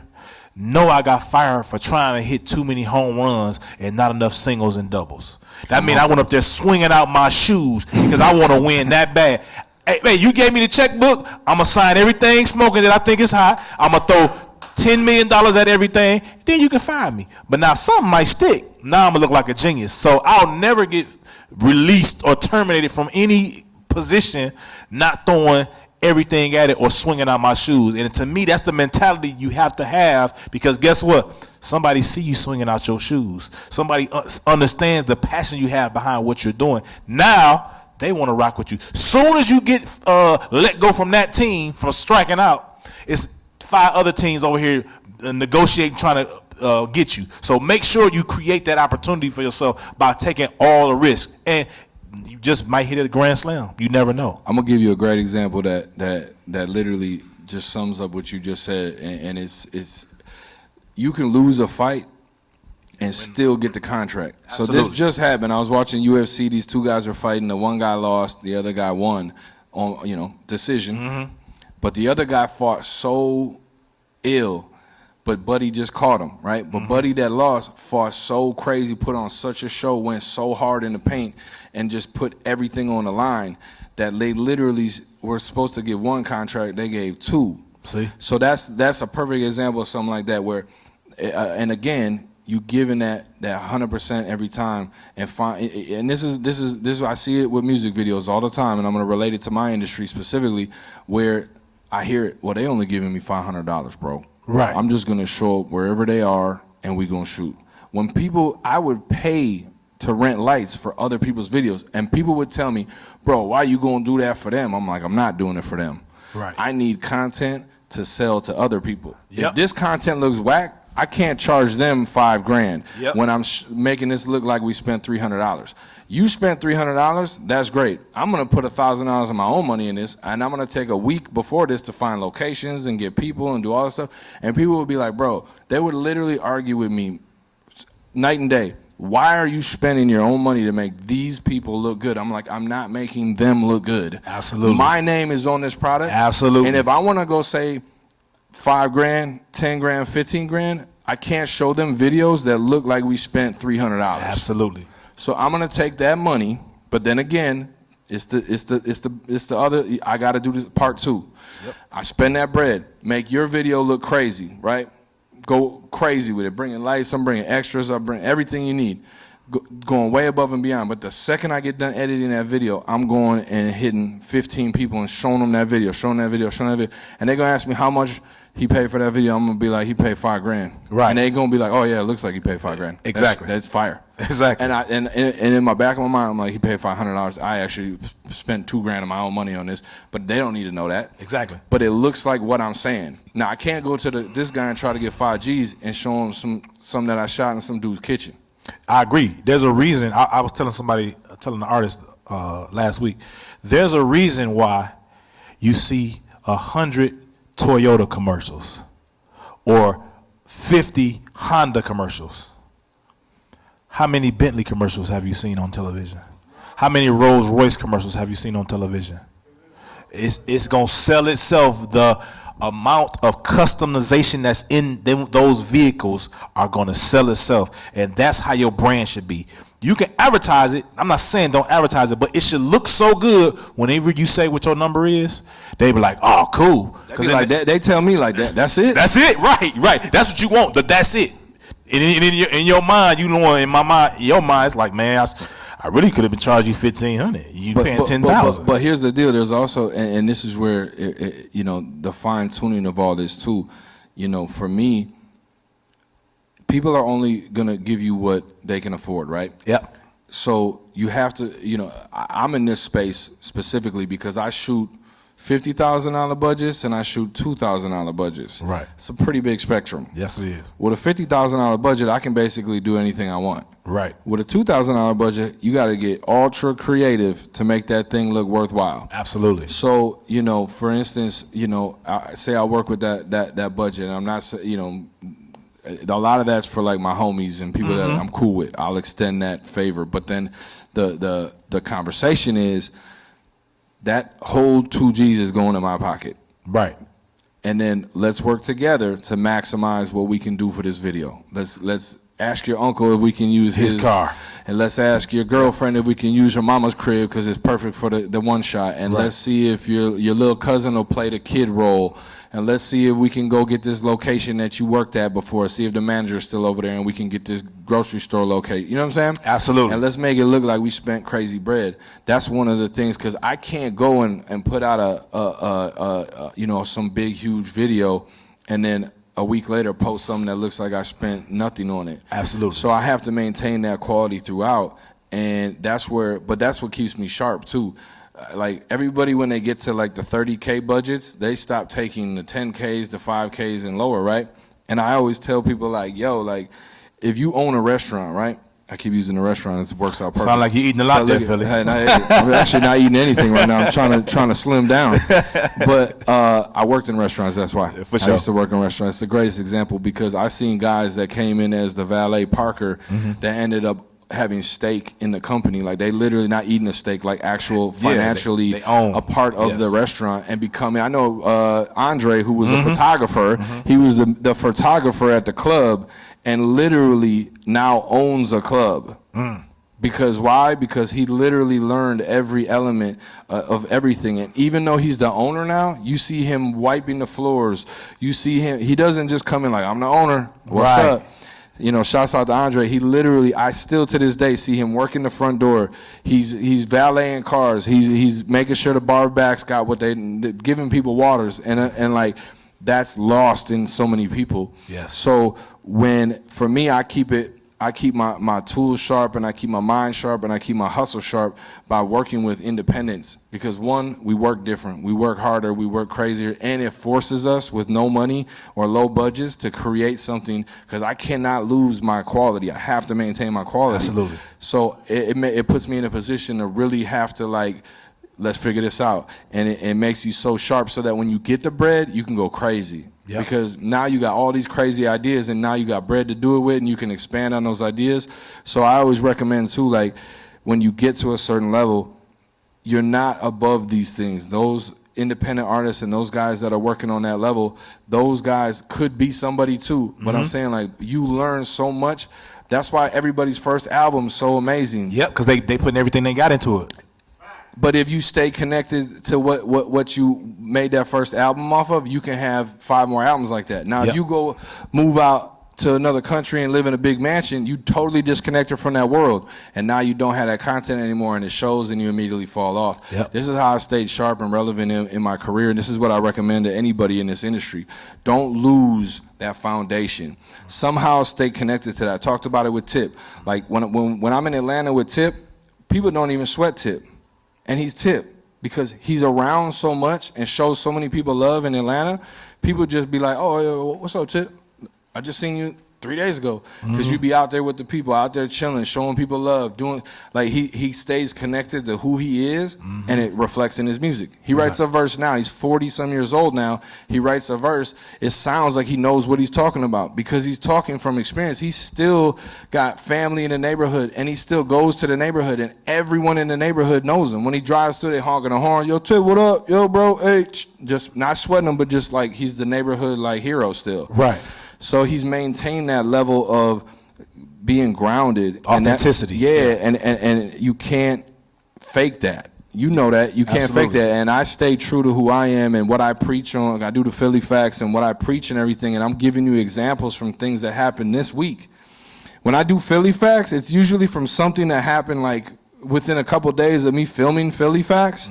A: know I got fired for trying to hit too many home runs and not enough singles and doubles. That means I went up there swinging out my shoes because I want to win that bad. Hey, you gave me the checkbook, I'm going to sign everything smoking that I think is hot. I'm going to throw $10 million at everything, then you can fire me. But now something might stick. Now I'm going to look like a genius. So I'll never get released or terminated from any position not throwing everything at it or swinging out my shoes. And to me, that's the mentality you have to have, because guess what? Somebody see you swinging out your shoes. Somebody understands the passion you have behind what you're doing. Now they want to rock with you. Soon as you get let go from that team, from striking out, it's 5 other teams over here negotiating, trying to get you. So make sure you create that opportunity for yourself by taking all the risk, and you just might hit a grand slam. You never know.
B: I'm gonna give you a great example that literally just sums up what you just said, and it's you can lose a fight and still get the contract.
A: Absolutely.
B: So this just happened. I was watching UFC. These 2 guys are fighting. The one guy lost. The other guy won on decision. But the other guy fought so ill, but Buddy just caught him, right? But Buddy that lost fought so crazy, put on such a show, went so hard in the paint, and just put everything on the line that they literally were supposed to give 1 contract. They gave 2.
A: See?
B: So that's a perfect example of something like that where, and again, you giving that 100% every time, and this is I see it with music videos all the time, and I'm gonna relate it to my industry specifically, where I hear it. Well, they only giving me $500, bro.
A: Right.
B: I'm just gonna show up wherever they are, and we gonna shoot. When people, I would pay to rent lights for other people's videos, and people would tell me, bro, why you gonna do that for them? I'm like, I'm not doing it for them.
A: Right.
B: I need content to sell to other people.
A: Yep.
B: If this content looks whack, I can't charge them $5,000
A: Yep.
B: when I'm making this look like we spent $300. You spent $300, that's great. I'm gonna put $1,000 of my own money in this, and I'm gonna take a week before this to find locations and get people and do all this stuff. And people would be like, bro, they would literally argue with me night and day. Why are you spending your own money to make these people look good? I'm like, I'm not making them look good.
A: Absolutely.
B: My name is on this product.
A: Absolutely.
B: And if I wanna go say $5,000, $10,000, $15,000, I can't show them videos that look like we spent $300.
A: Absolutely.
B: So I'm gonna take that money, but then again, it's the other. I got to do this part 2. Yep. I spend that bread, make your video look crazy, right? Go crazy with it, bringing lights, I'm bringing extras, I'm bringing everything you need, going way above and beyond. But the second I get done editing that video, I'm going and hitting 15 people and showing them that video, and they're gonna ask me how much he paid for that video. I'm gonna be like, he paid $5,000.
A: Right.
B: And they gonna be like, oh yeah, it looks like he paid $5,000.
A: Exactly.
B: That's fire.
A: Exactly.
B: And in my back of my mind, I'm like, he paid $500. I actually spent $2,000 of my own money on this, but they don't need to know that.
A: Exactly.
B: But it looks like what I'm saying. Now I can't go to this guy and try to get 5 G's and show him some that I shot in some dude's kitchen.
A: I agree. There's a reason. I was telling the artist last week, there's a reason why you see 100 Toyota commercials or 50 Honda commercials. How many Bentley commercials have you seen on television? How many Rolls Royce commercials have you seen on television? It's going to sell itself. The amount of customization that's in those vehicles are going to sell itself, and that's how your brand should be. You can advertise it. I'm not saying don't advertise it, but it should look so good whenever you say what your number is. They be like, oh, cool.
B: Because like they tell me like that. That's it.
A: That's it. Right. That's what you want. That's it. And in your mind, you know, in my mind, your mind, it's like, man, I really could have been charging you $1,500. You paying $10,000.
B: But here's the deal. There's also, and this is where you know, the fine tuning of all this too. You know, for me, people are only gonna give you what they can afford, right?
A: Yep.
B: So you have to, you know, I'm in this space specifically because I shoot $50,000 budgets and I shoot $2,000 budgets.
A: Right.
B: It's a pretty big spectrum.
A: Yes, it is.
B: With a $50,000 budget, I can basically do anything I want.
A: Right.
B: With a $2,000 budget, you got to get ultra creative to make that thing look worthwhile.
A: Absolutely.
B: So, you know, for instance, you know, say I work with that budget, and I'm not, you know, a lot of that's for like my homies and people that I'm cool with. I'll extend that favor. But then the conversation is that whole 2 G's is going in my pocket.
A: Right.
B: And then let's work together to maximize what we can do for this video. Let's ask your uncle if we can use his
A: car.
B: And let's ask your girlfriend if we can use her mama's crib because it's perfect for the one shot. And
A: Right.
B: let's see if your little cousin will play the kid role. And let's see if we can go get this location that you worked at before. See if the manager's still over there and we can get this grocery store located. You know what I'm saying?
A: Absolutely.
B: And let's make it look like we spent crazy bread. That's one of the things, because I can't go and put out a you know, some big huge video and then a week later post something that looks like I spent nothing on it.
A: Absolutely.
B: So I have to maintain that quality throughout. And that's what keeps me sharp too. Like everybody, when they get to like the 30K budgets, they stop taking the 10Ks, the 5Ks and lower, right? And I always tell people like, yo, like if you own a restaurant, right? I keep using the restaurant. It works out perfect.
A: Sound like you're eating a lot there, Philly.
B: I'm actually not eating anything right now. I'm trying to slim down. But I worked in restaurants. That's why.
A: Yeah, for sure.
B: I used to work in restaurants. It's the greatest example because I seen guys that came in as the valet parker that ended up having stake in the company. Like they literally not eating a steak, like actual financially
A: they own
B: a part of the restaurant and becoming. I know Andre, who was a photographer. He was the photographer at the club and literally now owns a club. Because why? Because he literally learned every element of everything. And even though he's the owner now, you see him wiping the floors. You see him, he doesn't just come in like, I'm the owner, what's up? You know, shouts out to Andre. He literally, I still to this day see him working the front door. He's valeting cars. He's making sure the bar backs got what they giving people waters, and like that's lost in so many people.
A: Yes.
B: So for me, I keep my tools sharp and I keep my mind sharp and I keep my hustle sharp by working with independents because one, we work different, we work harder, we work crazier, and it forces us with no money or low budgets to create something because I cannot lose my quality. I have to maintain my quality.
A: Absolutely.
B: So it puts me in a position to really have to like, let's figure this out. And it makes you so sharp so that when you get the bread, you can go crazy. Yep. Because now you got all these crazy ideas and now you got bread to do it with and you can expand on those ideas. So I always recommend too, like when you get to a certain level, you're not above these things. Those independent artists and those guys that are working on that level, those guys could be somebody too. But I'm saying like you learn so much. That's why everybody's first album is so amazing.
A: Yep, because they putting everything they got into it.
B: But if you stay connected to what you made that first album off of, you can have 5 more albums like that. Now, if you go move out to another country and live in a big mansion, you totally disconnected from that world. And now you don't have that content anymore and it shows and you immediately fall off.
A: Yep.
B: This is how I stayed sharp and relevant in my career. And this is what I recommend to anybody in this industry. Don't lose that foundation. Somehow stay connected to that. I talked about it with Tip. Like when I'm in Atlanta with Tip, people don't even sweat Tip. And he's Tip because he's around so much and shows so many people love in Atlanta. People just be like, oh, what's up, Tip? I just seen you 3 days ago. Because you be out there with the people, out there chilling, showing people love, doing, like he stays connected to who he is and it reflects in his music. He writes a verse now. He's 40-some years old now. He writes a verse. It sounds like he knows what he's talking about because he's talking from experience. He's still got family in the neighborhood and he still goes to the neighborhood and everyone in the neighborhood knows him. When he drives through, they honking a horn. Yo, Tip, what up? Yo, bro, hey. Just not sweating him, but just like he's the neighborhood like hero still.
A: Right.
B: So he's maintained that level of being grounded.
A: Authenticity.
B: And you can't fake that. You know that. You can't fake that. And I stay true to who I am and what I preach on. I do the Philly Facts and what I preach and everything. And I'm giving you examples from things that happened this week. When I do Philly Facts, it's usually from something that happened like within a couple of days of me filming Philly Facts.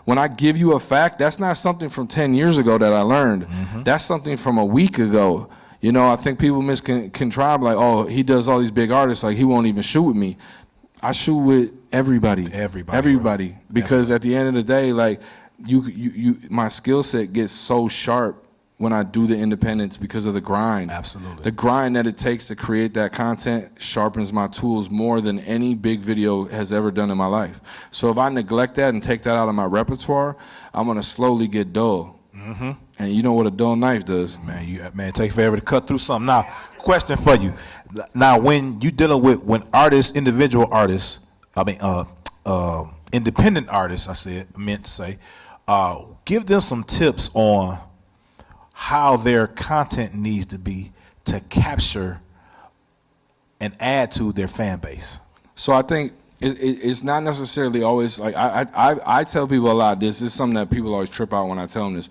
B: When I give you a fact, that's not something from 10 years ago that I learned. That's something from a week ago. You know, I think people contrive like, oh, he does all these big artists, like he won't even shoot with me. I shoot with everybody. Everybody. Because at the end of the day, like my skill set gets so sharp when I do the independents because of the grind.
A: Absolutely.
B: The grind that it takes to create that content sharpens my tools more than any big video has ever done in my life. So if I neglect that and take that out of my repertoire, I'm gonna slowly get dull. And you know what a dull knife does.
A: Man, take forever to cut through something. Now, question for you. Now, when you dealing with individual artists, independent artists, I meant to say, give them some tips on how their content needs to be to capture and add to their fan base.
B: So I think it's not necessarily always like I tell people a lot. This is something that people always trip out when I tell them this.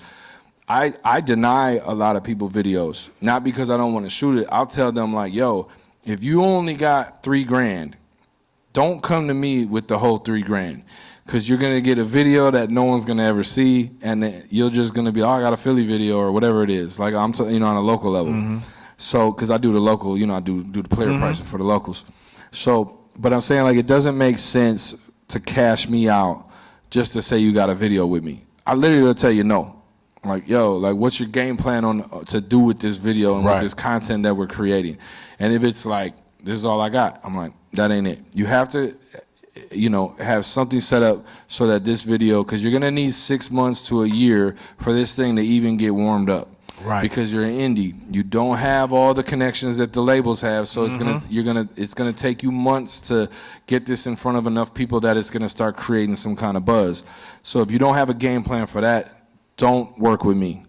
B: I deny a lot of people videos, not because I don't want to shoot it. I'll tell them like, yo, if you only got $3,000, don't come to me with the whole $3,000, because you're gonna get a video that no one's gonna ever see, and then you're just gonna be, oh, I got a Philly video or whatever it is. Like I'm, on a local level. So, because I do the local, I do the player pricing for the locals. So But I'm saying, like, it doesn't make sense to cash me out just to say you got a video with me. I literally will tell you no. Like, yo, like, what's your game plan on to do with this video and with this content that we're creating? And if it's like, this is all I got, I'm like, that ain't it. You have to, you know, have something set up so that this video, because you're gonna need 6 months to a year for this thing to even get warmed up. Right. Because you're an indie, you don't have all the connections that the labels have, so it's gonna take you months to get this in front of enough people that it's gonna start creating some kind of buzz. So if you don't have a game plan for that, don't work with me.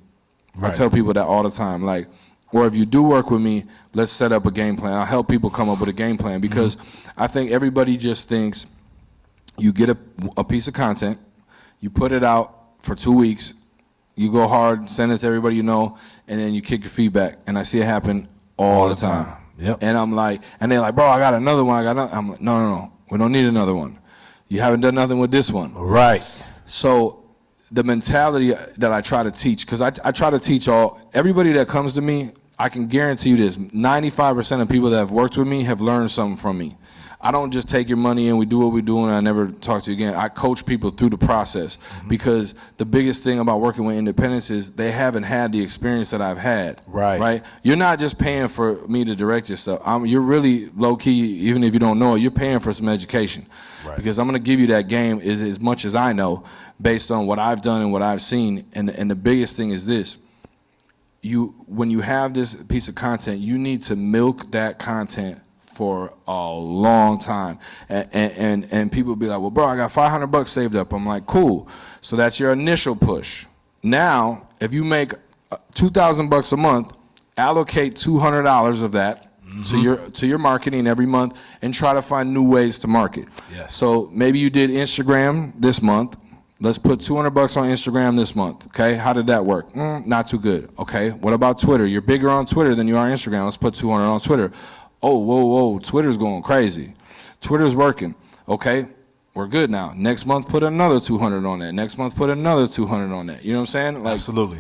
B: Right. I tell people that all the time. Like, or if you do work with me, let's set up a game plan. I'll help people come up with a game plan, because I think everybody just thinks you get a piece of content, you put it out for 2 weeks. You go hard, send it to everybody you know, and then you kick your feedback. And I see it happen all the time. Yep. And I'm like, and they're like, bro, I got another one. I'm like, no. We don't need another one. You haven't done nothing with this one. Right. So the mentality that I try to teach, because I try to teach everybody that comes to me, I can guarantee you this, 95% of people that have worked with me have learned something from me. I don't just take your money and we do what we do and I never talk to you again. I coach people through the process, because the biggest thing about working with independents is they haven't had the experience that I've had. Right? You're not just paying for me to direct your stuff. You're really low-key, even if you don't know it, you're paying for some education. Right. Because I'm going to give you that game as much as I know based on what I've done and what I've seen. And the biggest thing is this. When you have this piece of content, you need to milk that content for a long time, and people be like, well, bro, I got $500 saved up. I'm like, cool. So that's your initial push. Now, if you make $2,000 a month, allocate $200 of that to your marketing every month, and try to find new ways to market. Yes. So maybe you did Instagram this month. Let's put $200 on Instagram this month. Okay, how did that work? Not too good. Okay, what about Twitter? You're bigger on Twitter than you are on Instagram. Let's put $200 on Twitter. Oh, whoa, Twitter's going crazy. Twitter's working. Okay, we're good now. Next month, put another 200 on that. Next month, put another 200 on that. You know what I'm saying? Like, absolutely.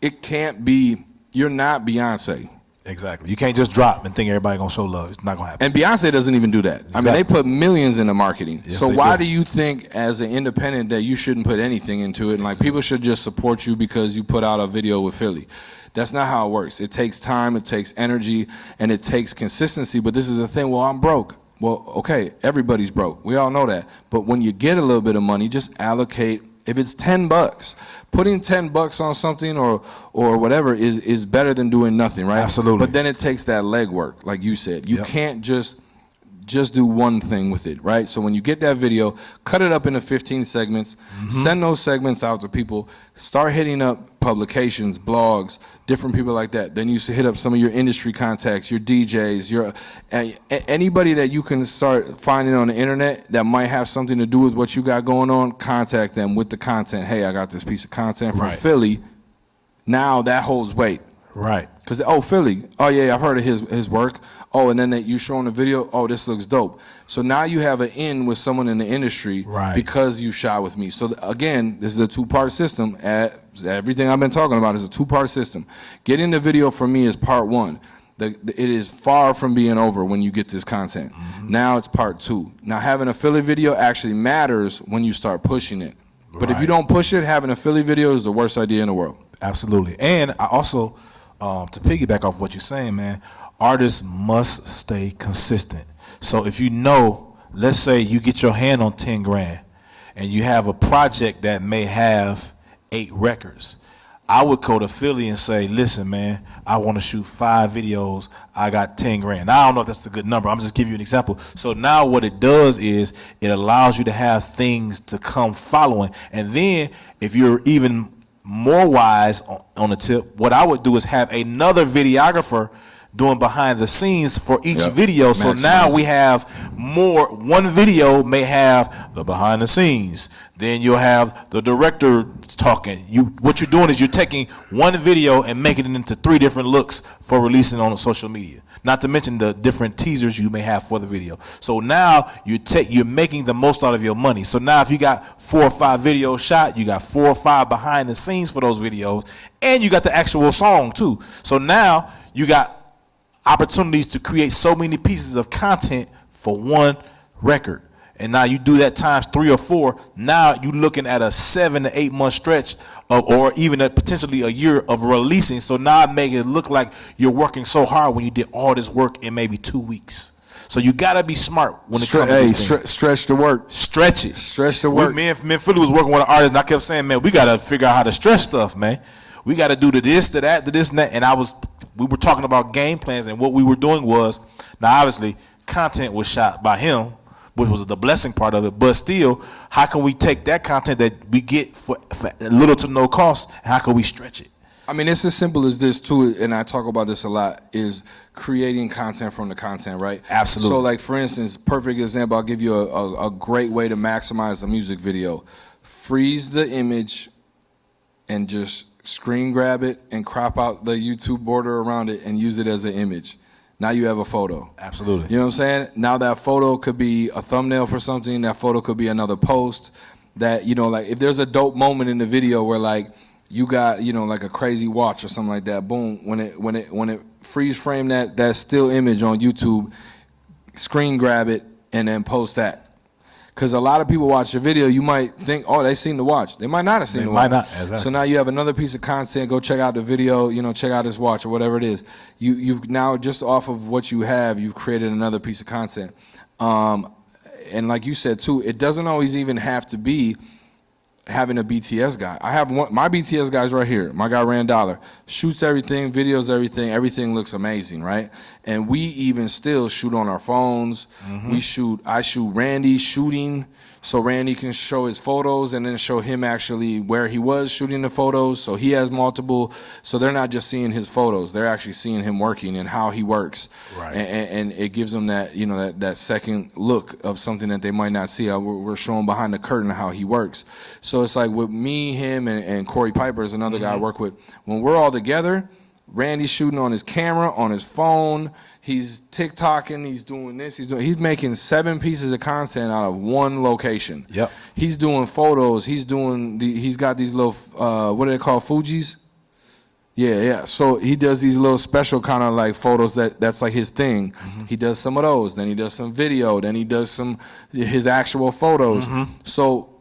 B: It can't be, you're not Beyonce. Exactly. You can't just drop and think everybody going to show love. It's not going to happen. And Beyonce doesn't even do that. Exactly. I mean, they put millions into marketing. Yes, so why do you think, as an independent, that you shouldn't put anything into it? And like, people should just support you because you put out a video with Philly. That's not how it works. It takes time, it takes energy, and it takes consistency. But this is the thing, well, I'm broke. Well, okay, everybody's broke. We all know that. But when you get a little bit of money, just allocate. If it's $10, putting $10 on something or whatever is better than doing nothing, right? Absolutely. But then it takes that legwork, like you said. You can't just do one thing with it, right? So when you get that video, cut it up into 15 segments, send those segments out to people, start hitting up publications, blogs, different people like that. Then you hit up some of your industry contacts, your DJs, anybody that you can start finding on the internet that might have something to do with what you got going on. Contact them with the content. Hey, I got this piece of content from Philly. Now that holds weight. Right. Because, Philly. Oh, yeah, I've heard of his work. Oh, and then you showing the video. Oh, this looks dope. So now you have an in with someone in the industry because you shot with me. So, again, this is a two-part system. Everything I've been talking about is a two-part system. Getting the video from me is part one. It is far from being over when you get this content. Now it's part two. Now, having a Philly video actually matters when you start pushing it. But if you don't push it, having a Philly video is the worst idea in the world. Absolutely. And I also... to piggyback off what you're saying, man, artists must stay consistent. So if you know, let's say you get your hand on 10 grand and you have a project that may have 8 records, I would go to Philly and say, listen, man, I want to shoot 5 videos. I got 10 grand. Now, I don't know if that's a good number. I'm just giving you an example. So now what it does is it allows you to have things to come following. And then if you're even more wise on the tip, what I would do is have another videographer doing behind the scenes for each video. So now we have more. One video may have the behind the scenes. Then you'll have the director talking. What you're doing is you're taking one video and making it into 3 different looks for releasing on social media. Not to mention the different teasers you may have for the video. So now you're making the most out of your money. So now if you got 4 or 5 videos shot, you got 4 or 5 behind the scenes for those videos, and you got the actual song too. So now you got opportunities to create so many pieces of content
A: for one record. And now you do that times 3 or 4. Now you're looking at a 7 to 8 month stretch or even potentially a year of releasing. So now it make it look like you're working so hard when you did all this work in maybe 2 weeks. So you gotta be smart when it comes to this thing.
B: Stretch the work.
A: Stretch it.
B: Stretch the work.
A: Me and Philly was working with an artist, and I kept saying, man, we gotta figure out how to stretch stuff, man. We gotta do to this, to that, to this and that. And we were talking about game plans, and what we were doing was, now obviously content was shot by him, which was the blessing part of it. But still, how can we take that content that we get for little to no cost, and how can we stretch it?
B: I mean, it's as simple as this too, and I talk about this a lot, is creating content from the content, right?
A: Absolutely.
B: So like, for instance, perfect example, I'll give you a great way to maximize the music video. Freeze the image and just screen grab it and crop out the YouTube border around it and use it as an image. Now you have a photo.
A: Absolutely.
B: You know what I'm saying? Now that photo could be a thumbnail for something, that photo could be another post. That, you know, like if there's a dope moment in the video where like, you got, you know, like a crazy watch or something like that. Boom, when it freeze frame that still image on YouTube, screen grab it and then post that. Because a lot of people watch the video, you might think, oh, they seen the watch. They might not have seen the watch.
A: They might not, exactly.
B: So now you have another piece of content. Go check out the video. You know, check out this watch or whatever it is. You've now, just off of what you have, you've created another piece of content. And like you said too, it doesn't always even have to be having a BTS guy. I have my BTS guy's right here. My guy Randollar shoots everything, videos everything. Everything looks amazing, right? And we even still shoot on our phones. I shoot Randy shooting, so Randy can show his photos and then show him actually where he was shooting the photos. So he has multiple. So they're not just seeing his photos; they're actually seeing him working and how he works.
A: Right.
B: And it gives them that, you know, that second look of something that they might not see. We're showing behind the curtain how he works. So it's like with me, him, and Corey Piper is another guy I work with. When we're all together, Randy's shooting on his camera, on his phone. He's TikToking. He's doing this. He's making 7 pieces of content out of one location.
A: Yep.
B: He's doing photos. He's got these little what are they called? Fujis. Yeah. So he does these little special kind of like photos that's like his thing. He does some of those. Then he does some video. Then he does his actual photos. So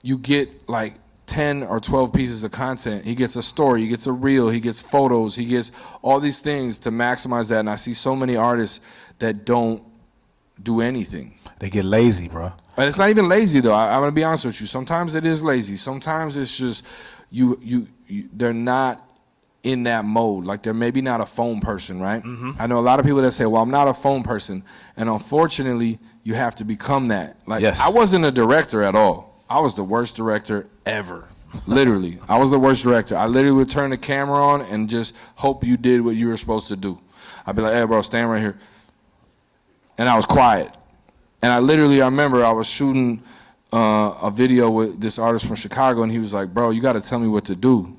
B: you get like 10 or 12 pieces of content. He gets a story, he gets a reel, he gets photos, he gets all these things to maximize that. And I see so many artists that don't do anything.
A: They get lazy, bro.
B: And it's not even lazy though. I'm gonna be honest with you. Sometimes it is lazy. Sometimes it's just they're not in that mode. Like they're maybe not a phone person, right? I know a lot of people that say, well, I'm not a phone person. And unfortunately, you have to become that. Like,
A: yes.
B: I wasn't a director at all. I was the worst director ever. Literally. I was the worst director. I literally would turn the camera on and just hope you did what you were supposed to do. I'd be like, hey, bro, stand right here. And I was quiet. And I remember I was shooting a video with this artist from Chicago, and he was like, bro, you got to tell me what to do.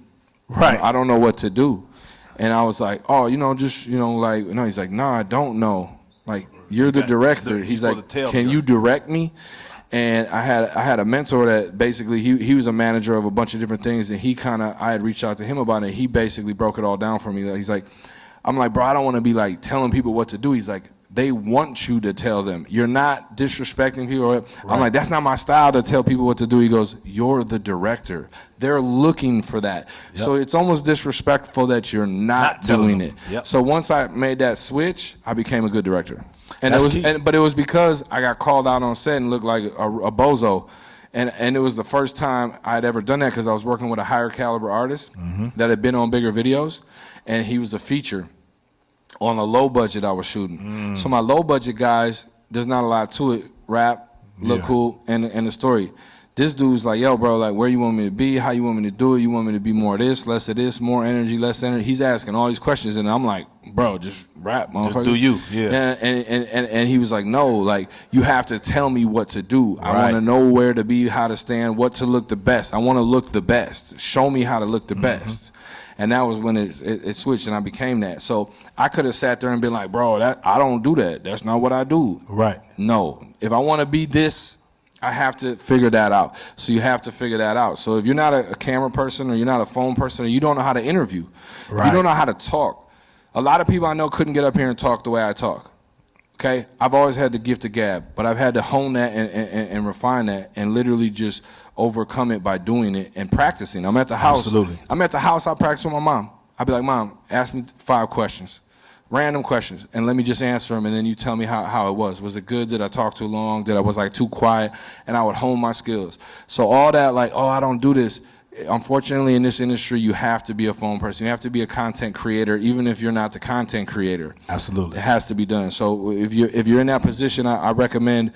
A: Right.
B: I don't know what to do. And I was like, oh, just, like, no, he's like, no, I don't know. Like, you're the director. He's like, can you direct me? And I had a mentor that basically he was a manager of a bunch of different things, and I had reached out to him about it. He basically broke it all down for me. He's like, I'm like, bro, I don't want to be like telling people what to do. He's like, they want you to tell them. You're not disrespecting people. Right. I'm like, that's not my style to tell people what to do. He goes, you're the director. They're looking for that. Yep. So it's almost disrespectful that you're not doing it.
A: Yep.
B: So once I made that switch, I became a good director. And but it was because I got called out on set and looked like a bozo. And it was the first time I'd ever done that because I was working with a higher caliber artist that had been on bigger videos, and he was a feature on a low budget I was shooting. So my low budget guys, there's not a lot to it. Rap, look cool, and the story. This dude's like, yo, bro, like, where you want me to be? How you want me to do it? You want me to be more of this, less of this, more energy, less energy? He's asking all these questions, and I'm like, bro, just rap, motherfucker.
A: Just do you, yeah.
B: And he was like, no, like, you have to tell me what to do. I want to know where to be, how to stand, what to look the best. I want to look the best. Show me how to look the best. And that was when it switched, and I became that. So I could have sat there and been like, bro, I don't do that. That's not what I do.
A: Right.
B: No. If I want to be this, I have to figure that out. So you have to figure that out. So if you're not a camera person, or you're not a phone person, or you don't know how to interview, if you don't know how to talk. A lot of people I know couldn't get up here and talk the way I talk Okay, I've always had the gift of gab, but I've had to hone that and refine that and literally just overcome it by doing it and practicing. I'm at the house.
A: Absolutely.
B: I'm at the house. I practice with my mom. I'd be like, Mom, ask me 5 questions, random questions, and let me just answer them, and then you tell me how it was. Was it good? Did I talk too long? Did I was like too quiet? And I would hone my skills. So all that, like, oh, I don't do this. Unfortunately, in this industry, you have to be a phone person. You have to be a content creator, even if you're not the content creator.
A: Absolutely.
B: It has to be done. So if you're in that position, I recommend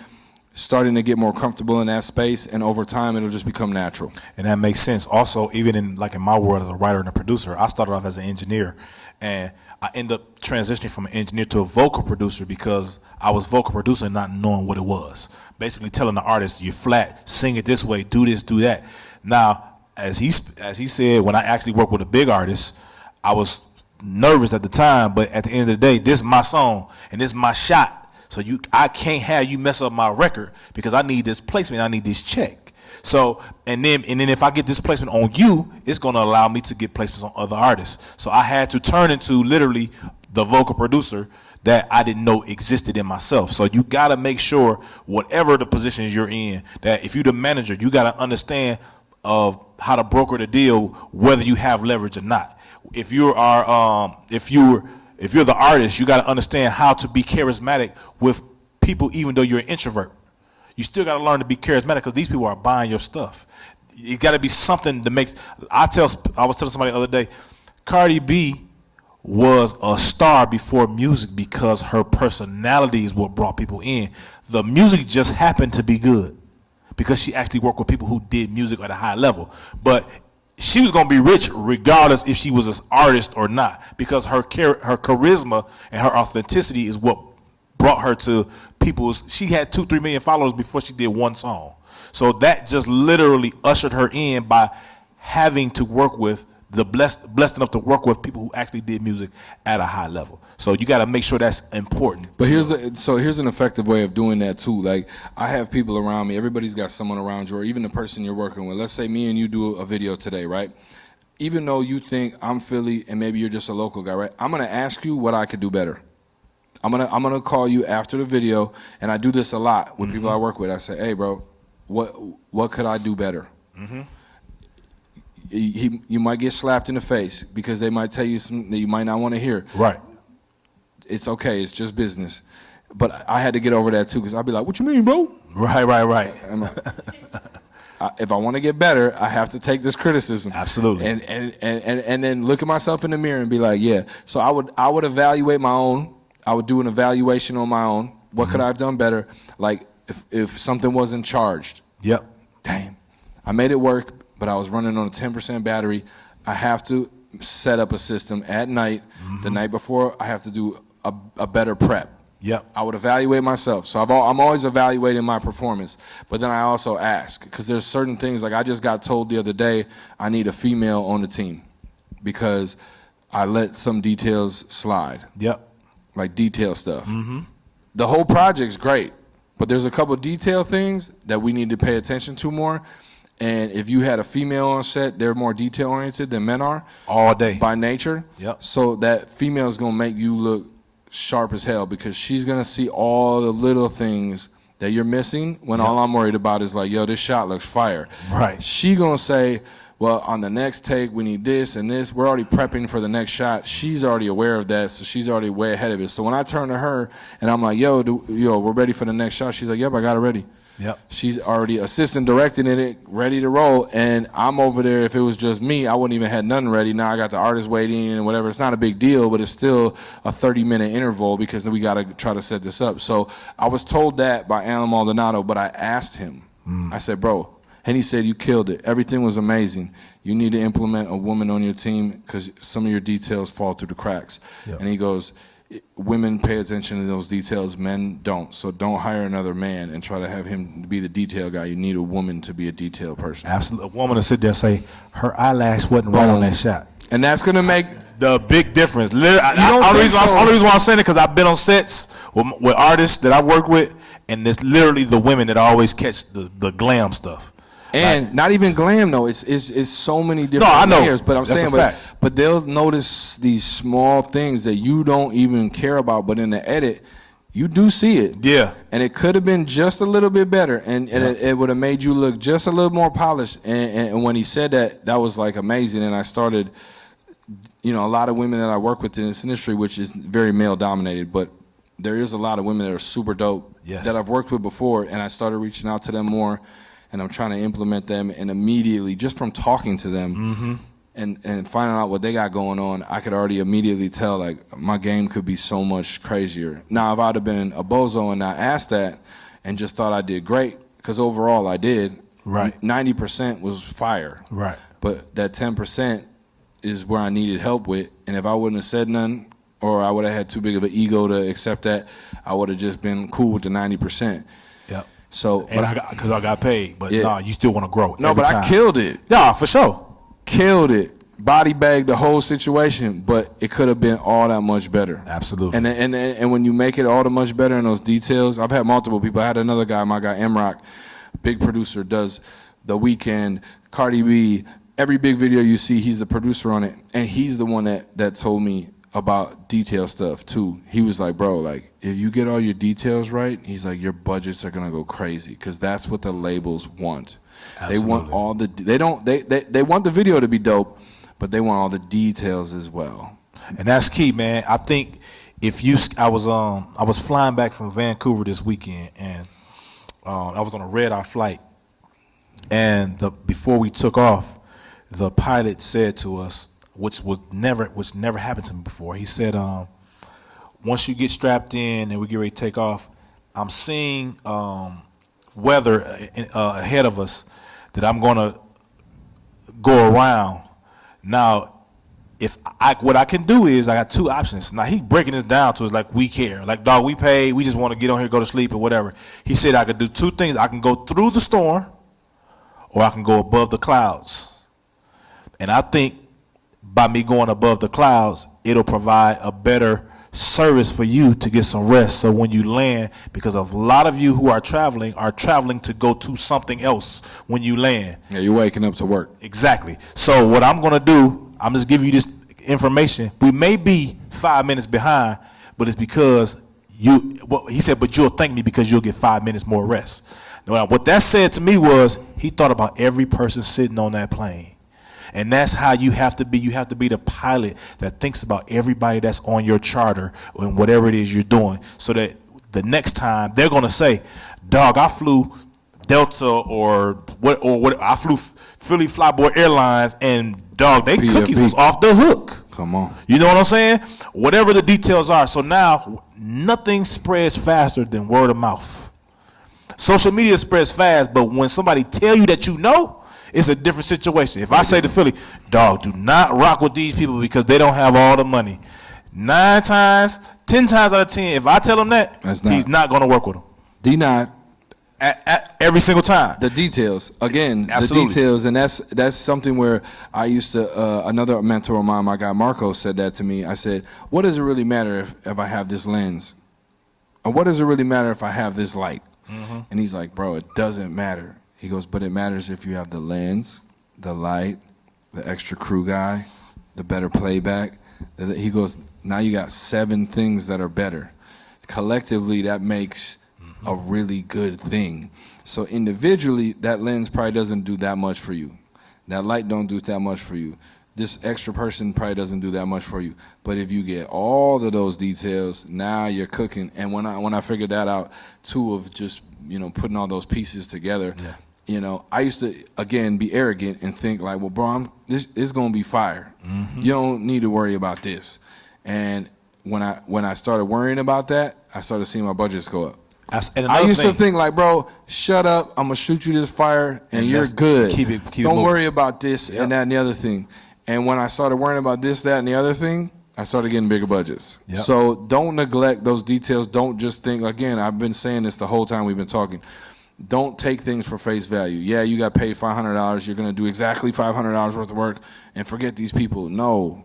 B: starting to get more comfortable in that space, and over time, it'll just become natural.
A: And that makes sense. Also, even in my world as a writer and a producer, I started off as an engineer, and I ended up transitioning from an engineer to a vocal producer because I was vocal producer not knowing what it was. Basically telling the artist, you're flat, sing it this way, do this, do that. Now, as he said, when I actually worked with a big artist, I was nervous at the time, but at the end of the day, this is my song and this is my shot. So I can't have you mess up my record because I need this placement, I need this check. So and then if I get this placement on you, it's gonna allow me to get placements on other artists. So I had to turn into literally the vocal producer that I didn't know existed in myself. So you gotta make sure whatever the positions you're in, that if you're the manager, you gotta understand of how to broker the deal, whether you have leverage or not. If you're the artist, you got to understand how to be charismatic with people, even though you're an introvert. You still got to learn to be charismatic because these people are buying your stuff. You got to be something that makes. I was telling somebody the other day, Cardi B was a star before music because her personality is what brought people in. The music just happened to be good, because she actually worked with people who did music at a high level. But she was going to be rich regardless if she was an artist or not, because her charisma and her authenticity is what brought her to people's. She had 2-3 million followers before she did one song. So that just literally ushered her in by having to work with blessed enough to work with people who actually did music at a high level. So you got to make sure that's important.
B: But here's an effective way of doing that too. Like, I have people around me. Everybody's got someone around you, or even the person you're working with. Let's say me and you do a video today, right? Even though you think I'm Philly and maybe you're just a local guy, right? I'm gonna ask you what I could do better. I'm gonna call you after the video, and I do this a lot with people I work with. I say, hey, bro, what could I do better? Mm-hmm. You might get slapped in the face because they might tell you something that you might not want to hear.
A: Right.
B: It's okay. It's just business. But I had to get over that too, because I'd be like, "What you mean, bro?"
A: Right.
B: If I want to get better, I have to take this criticism.
A: Absolutely.
B: And then look at myself in the mirror and be like, yeah. So I would evaluate my own. I would do an evaluation on my own. What could I have done better? Like if something wasn't charged.
A: Yep.
B: Damn. I made it work, but I was running on a 10% battery. I have to set up a system at night. The night before, I have to do a better prep.
A: Yep.
B: I would evaluate myself. So I'm always evaluating my performance. But then I also ask, because there's certain things, like I just got told the other day, I need a female on the team because I let some details slide.
A: Yep.
B: Like detail stuff. The whole project's great, but there's a couple detail things that we need to pay attention to more. And if you had a female on set, they're more detail oriented than men are.
A: All day.
B: By nature.
A: Yep.
B: So that female is gonna make you look sharp as hell, because she's gonna see all the little things that you're missing when all I'm worried about is like, yo, this shot looks fire.
A: Right.
B: She gonna say, well, on the next take, we need this and this. We're already prepping for the next shot. She's already aware of that, so she's already way ahead of it. So when I turn to her and I'm like, yo, we're ready for the next shot, she's like, yep, I got it ready.
A: Yep.
B: She's already assistant directing it, ready to roll, and I'm over there. If it was just me, I wouldn't even had nothing ready. Now I got the artist waiting and whatever. It's not a big deal, but it's still a 30-minute interval because we got to try to set this up. So I was told that by Alan Maldonado, but I asked him. I said, bro, and he said, you killed it. Everything was amazing. You need to implement a woman on your team because some of your details fall through the cracks. Yep. And he goes, women pay attention to those details, men don't. So don't hire another man and try to have him be the detail guy. You need a woman to be a detail person.
A: Absolutely. A woman to sit there and say, her eyelash wasn't right on that shot.
B: And that's going to make
A: the big difference. Only reason why I'm saying it because I've been on sets with artists that I've worked with, and it's literally the women that always catch the glam stuff.
B: And
A: like,
B: not even glam, though. It's so many different layers. But I'm saying, but they'll notice these small things that you don't even care about. But in the edit, you do see it.
A: Yeah.
B: And it could have been just a little bit better, and it would have made you look just a little more polished. And when he said that, that was like amazing. And I started, a lot of women that I work with in this industry, which is very male dominated, but there is a lot of women that are super dope that I've worked with before, and I started reaching out to them more, and I'm trying to implement them, and immediately, just from talking to them and finding out what they got going on, I could already immediately tell, like, my game could be so much crazier. Now, if I'd have been a bozo and not asked that and just thought I did great, because overall I did, 90% was fire.
A: Right.
B: But that 10% is where I needed help with, and if I wouldn't have said nothing, or I would have had too big of an ego to accept that, I would have just been cool with the 90%.
A: Yep.
B: So,
A: and because I got paid, but nah, you still want to grow.
B: No, but I killed it.
A: Yeah, for sure.
B: Killed it. Body bagged the whole situation, but it could have been all that much better.
A: Absolutely.
B: And when you make it all that much better in those details, I've had multiple people. I had another guy, my guy M-Rock, big producer, does The Weeknd, Cardi B, every big video you see, he's the producer on it, and he's the one that told me about detail stuff too. He was like, bro, like, if you get all your details right, he's like, your budgets are gonna go crazy, because that's what the labels want. Absolutely. They want all the they want the video to be dope, but they want all the details as well.
A: And that's key, man. I think I was flying back from Vancouver this weekend, and I was on a red-eye flight, and before we took off, the pilot said to us, which never happened to me before. He said, once you get strapped in and we get ready to take off, I'm seeing weather ahead of us that I'm gonna go around. Now, what I can do is, I got two options. Now, he breaking this down to us like we care. Like, dog, we paid, we just want to get on here, go to sleep or whatever. He said I could do two things. I can go through the storm, or I can go above the clouds. And I think by me going above the clouds, it'll provide a better service for you to get some rest. So when you land, because a lot of you who are traveling to go to something else when you land.
B: Yeah, you're waking up to work.
A: Exactly. So what I'm going to do, I'm just giving you this information. We may be 5 minutes behind, but it's because he said, but you'll thank me because you'll get 5 minutes more rest. Now, what that said to me was, he thought about every person sitting on that plane. And that's how you have to be. You have to be the pilot that thinks about everybody that's on your charter and whatever it is you're doing, so that the next time they're going to say, dog, I flew Delta or what I flew Philly Flyboy Airlines, and dog, they cookies was off the hook.
B: Come on.
A: You know what I'm saying? Whatever the details are. So now nothing spreads faster than word of mouth. Social media spreads fast, but when somebody tell you that you know, it's a different situation. If I say to Philly, dog, do not rock with these people because they don't have all the money. 10 times out of 10, if I tell him that, he's not going to work with them.
B: D9.
A: Every single time.
B: The details. Again,
A: Absolutely.
B: The details. And that's something where I used to, another mentor of mine, my guy Marco, said that to me. I said, what does it really matter if I have this lens? Or what does it really matter if I have this light? Mm-hmm. And he's like, bro, it doesn't matter. He goes, but it matters if you have the lens, the light, the extra crew guy, the better playback. He goes, now you got 7 things that are better. Collectively, that makes a really good thing. So individually, that lens probably doesn't do that much for you. That light don't do that much for you. This extra person probably doesn't do that much for you. But if you get all of those details, now you're cooking. And when I figured that out, too, of just putting all those pieces together. Yeah. I used to, again, be arrogant and think like, well, bro, this is going to be fire. Mm-hmm. You don't need to worry about this. And when I started worrying about that, I started seeing my budgets go up. I used to think like, bro, shut up. I'm going to shoot you this fire and you're good. Don't worry about this and that and the other thing. And when I started worrying about this, that, and the other thing, I started getting bigger budgets. Yep. So don't neglect those details. Don't just think, again, I've been saying this the whole time we've been talking. Don't take things for face value. Yeah, you got paid $500. You're going to do exactly $500 worth of work and forget these people. No.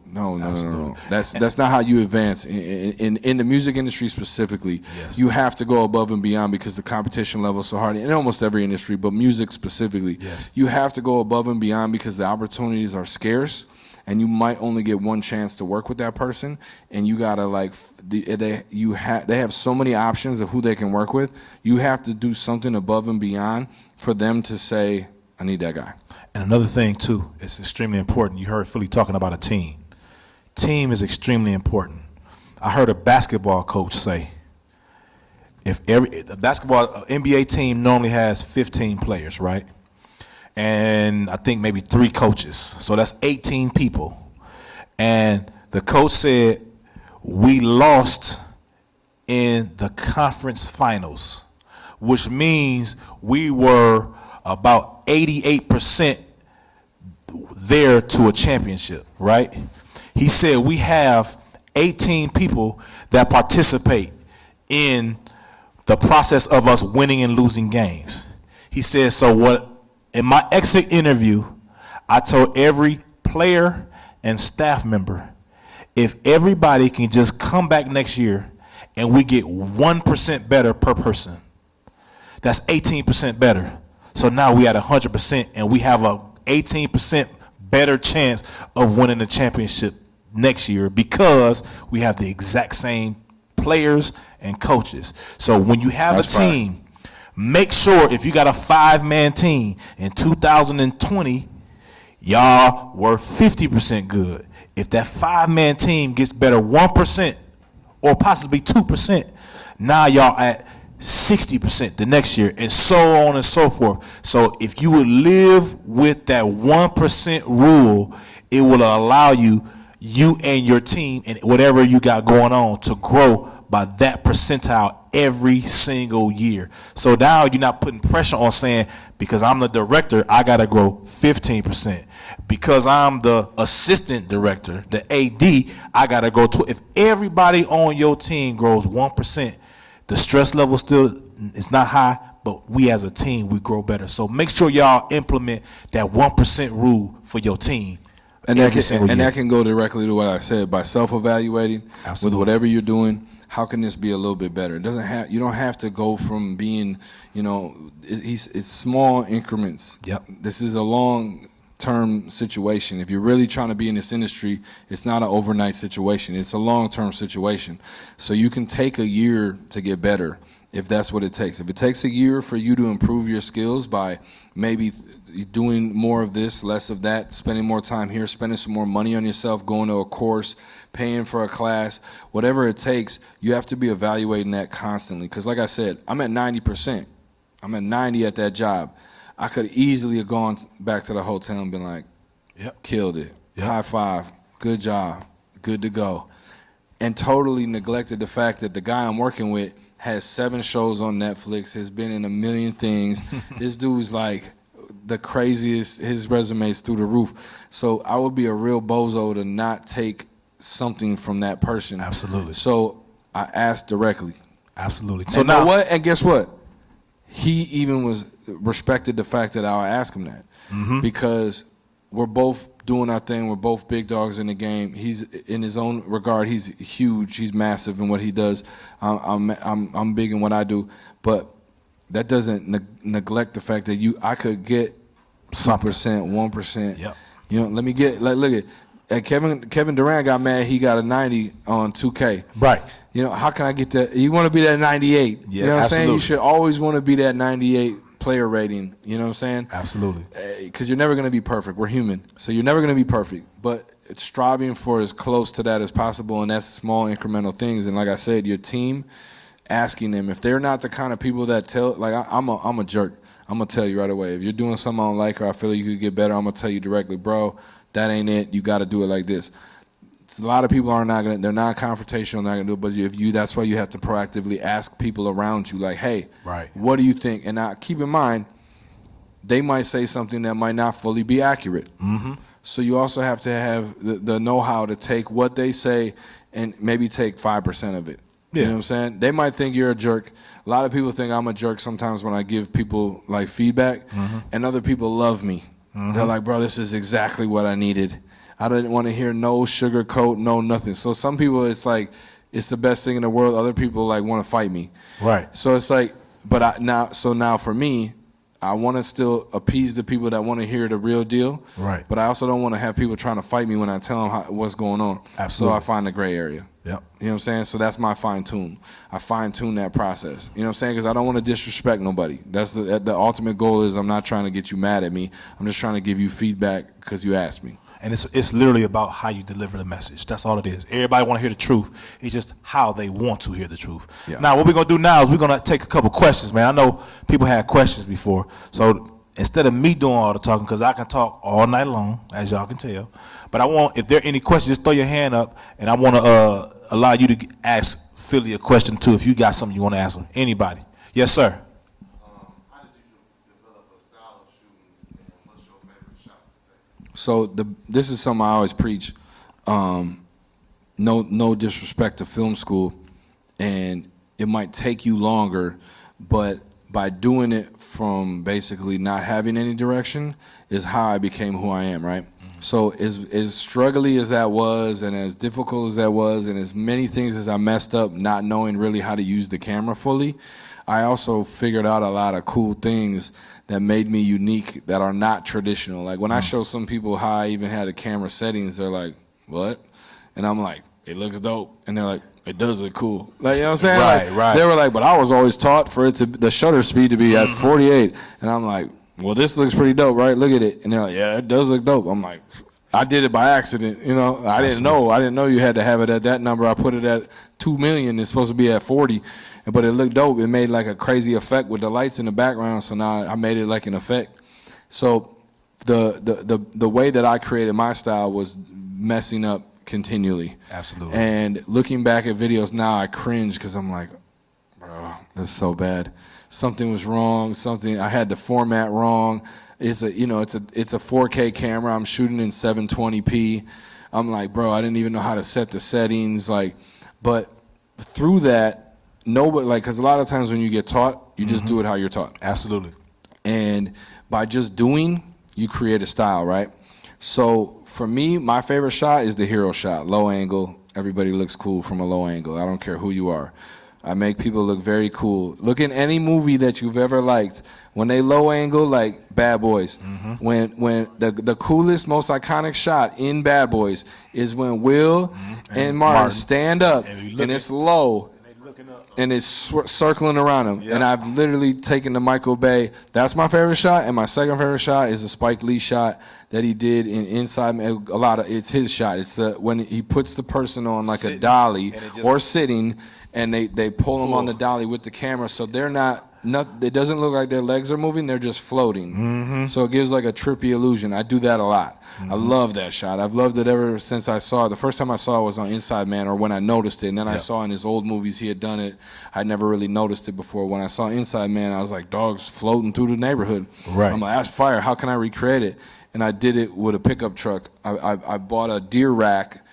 B: That's not how you advance. In the music industry specifically, yes. You have to go above and beyond because the competition level is so hard in almost every industry, but music specifically. Yes. You have to go above and beyond because the opportunities are scarce and you might only get one chance to work with that person, and you gotta like they have so many options of who they can work with. You have to do something above and beyond for them to say, I need that guy.
A: And another thing too, it's extremely important. You heard Philly talking about a team. Team is extremely important. I heard a basketball coach say, if the basketball NBA team normally has 15 players, right? And I think maybe 3 coaches. So that's 18 people. And the coach said, we lost in the conference finals, which means we were about 88% there to a championship, right? He said we have 18 people that participate in the process of us winning and losing games. He said, so what, in my exit interview, I told every player and staff member, if everybody can just come back next year and we get 1% better per person, that's 18% better. So now we at 100% and we have a 18% better chance of winning the championship next year because we have the exact same players and coaches. So when you have
B: That's
A: a team, make sure if you got a 5-man team in 2020, y'all were 50% good. If that 5-man team gets better 1% or possibly 2%, now y'all at 60% the next year, and so on and so forth. So if you would live with that 1% rule, it will allow you and your team and whatever you got going on to grow by that percentile every single year. So now you're not putting pressure on saying, because I'm the director, I got to grow 15%. Because I'm the assistant director, the AD, I got to grow to. If everybody on your team grows 1%, the stress level still is not high, but we as a team, we grow better. So make sure y'all implement that 1% rule for your team.
B: And that can go directly to what I said, by self-evaluating with whatever you're doing. How can this be a little bit better? It doesn't have. You don't have to go from being, it's small increments.
A: Yep.
B: This is a long-term situation. If you're really trying to be in this industry, it's not an overnight situation. It's a long-term situation. So you can take a year to get better if that's what it takes. If it takes a year for you to improve your skills by maybe doing more of this, less of that, spending more time here, spending some more money on yourself, going to a course, paying for a class, whatever it takes, you have to be evaluating that constantly. Because like I said, I'm at 90%. I'm at 90 at that job. I could easily have gone back to the hotel and been like,
A: yep,
B: killed it.
A: Yep.
B: High five. Good job. Good to go. And totally neglected the fact that the guy I'm working with has 7 shows on Netflix, has been in a million things. This dude's like the craziest. His resume is through the roof. So I would be a real bozo to not take something from that person.
A: Absolutely.
B: So I asked directly.
A: Absolutely.
B: So now what? And guess what? He even respected the fact that I asked him that, because we're both doing our thing. We're both big dogs in the game. He's in his own regard. He's huge. He's massive in what he does. I'm big in what I do, but that doesn't neglect the fact that I could get 2%, 1%.
A: Yep.
B: Let me get look at Kevin Durant got mad. He got a 90 on 2K.
A: Right.
B: How can I get that? You want to be that 98.
A: Yeah,
B: you know what
A: absolutely.
B: I'm saying? You should always want to be that 98 player rating. You know what I'm saying?
A: Absolutely.
B: Because you're never going to be perfect. We're human. So you're never going to be perfect. But it's striving for as close to that as possible, and that's small incremental things. And like I said, your team, asking them, if they're not the kind of people that tell, like I'm a jerk. I'm going to tell you right away. If you're doing something I don't like or I feel like you could get better, I'm going to tell you directly, bro, that ain't it. You got to do it like this. A lot of people they're not confrontational, not gonna do it. But that's why you have to proactively ask people around you, like, hey,
A: right,
B: what do you think? And now keep in mind, they might say something that might not fully be accurate. So you also have to have the know-how to take what they say and maybe take 5% of it.
A: Yeah.
B: You know what I'm saying? They might think you're a jerk. A lot of people think I'm a jerk sometimes when I give people like feedback, and other people love me. They're like, bro, this is exactly what I needed. I didn't want to hear no sugarcoat, no nothing. So some people, it's like, it's the best thing in the world. Other people like want to fight me.
A: Right.
B: So it's like, but now for me, I want to still appease the people that want to hear the real deal.
A: Right.
B: But I also don't want to have people trying to fight me when I tell them what's going on.
A: Absolutely.
B: So I find the gray area.
A: Yep.
B: You know what I'm saying? So that's my fine tune. I fine tune that process. You know what I'm saying? Because I don't want to disrespect nobody. That's the ultimate goal is I'm not trying to get you mad at me. I'm just trying to give you feedback because you asked me.
A: And it's literally about how you deliver the message. That's all it is. Everybody want to hear the truth. It's just how they want to hear the truth.
B: Yeah.
A: Now, what we're going to do now is we're going to take a couple questions, man. I know people had questions before. So instead of me doing all the talking, because I can talk all night long, as y'all can tell. But I want, if there are any questions, just throw your hand up, and I want to allow you to ask Philly a question, too, if you got something you want to ask him. Anybody. Yes, sir.
C: How did you develop a style of shooting, and what's your favorite shot to take?
B: So this is something I always preach. No disrespect to film school, and it might take you longer, but by doing it from basically not having any direction is how I became who I am, right? So as struggly as that was, and as difficult as that was, and as many things as I messed up not knowing really how to use the camera fully, I also figured out a lot of cool things that made me unique that are not traditional. Like when I show some people how I even had the camera settings, they're like, what? And I'm like, it looks dope. And they're like, it does look cool. Like, you know what I'm saying?
A: Right,
B: like,
A: right.
B: They were like, but I was always taught for it to the shutter speed to be at 48. And I'm like, well, this looks pretty dope, right? Look at it. And they're like, yeah, it does look dope. I'm like, I did it by accident, you know. I didn't know you had to have it at that number. I put it at 2 million. It's supposed to be at 40, but it looked dope. It made like a crazy effect with the lights in the background. So now I made it like an effect. So the way that I created my style was messing up continually.
A: Absolutely.
B: And looking back at videos now, I cringe because I'm like, bro, that's so bad. Something was wrong. I had the format wrong. It's a 4K camera. I'm shooting in 720p. I'm like, bro, I didn't even know how to set the settings. Like, but through that, nobody, like, because a lot of times when you get taught, you just do it how you're taught.
A: Absolutely.
B: And by just doing, you create a style, right? So for me, my favorite shot is the hero shot, low angle. Everybody looks cool from a low angle. I don't care who you are. I make people look very cool. Look at any movie that you've ever liked. When they low angle, like Bad Boys, when the coolest, most iconic shot in Bad Boys is when Will and Martin stand up and it's low and it's circling around him. Yep. And I've literally taken the Michael Bay. That's my favorite shot. And my second favorite shot is the Spike Lee shot that he did in Inside. It's his shot. It's when he puts the person on like a dolly or sitting, and they pull them on the dolly with the camera, so they're not. It doesn't look like their legs are moving; they're just floating. So it gives like a trippy illusion. I do that a lot. I love that shot. I've loved it ever since I saw it. The first time I saw it was on Inside Man, or when I noticed it, and then I saw in his old movies he had done it. I'd never really noticed it before. When I saw Inside Man, I was like, dogs floating through the neighborhood.
A: Right.
B: I'm like, that's fire. How can I recreate it? And I did it with a pickup truck. I bought a deer rack.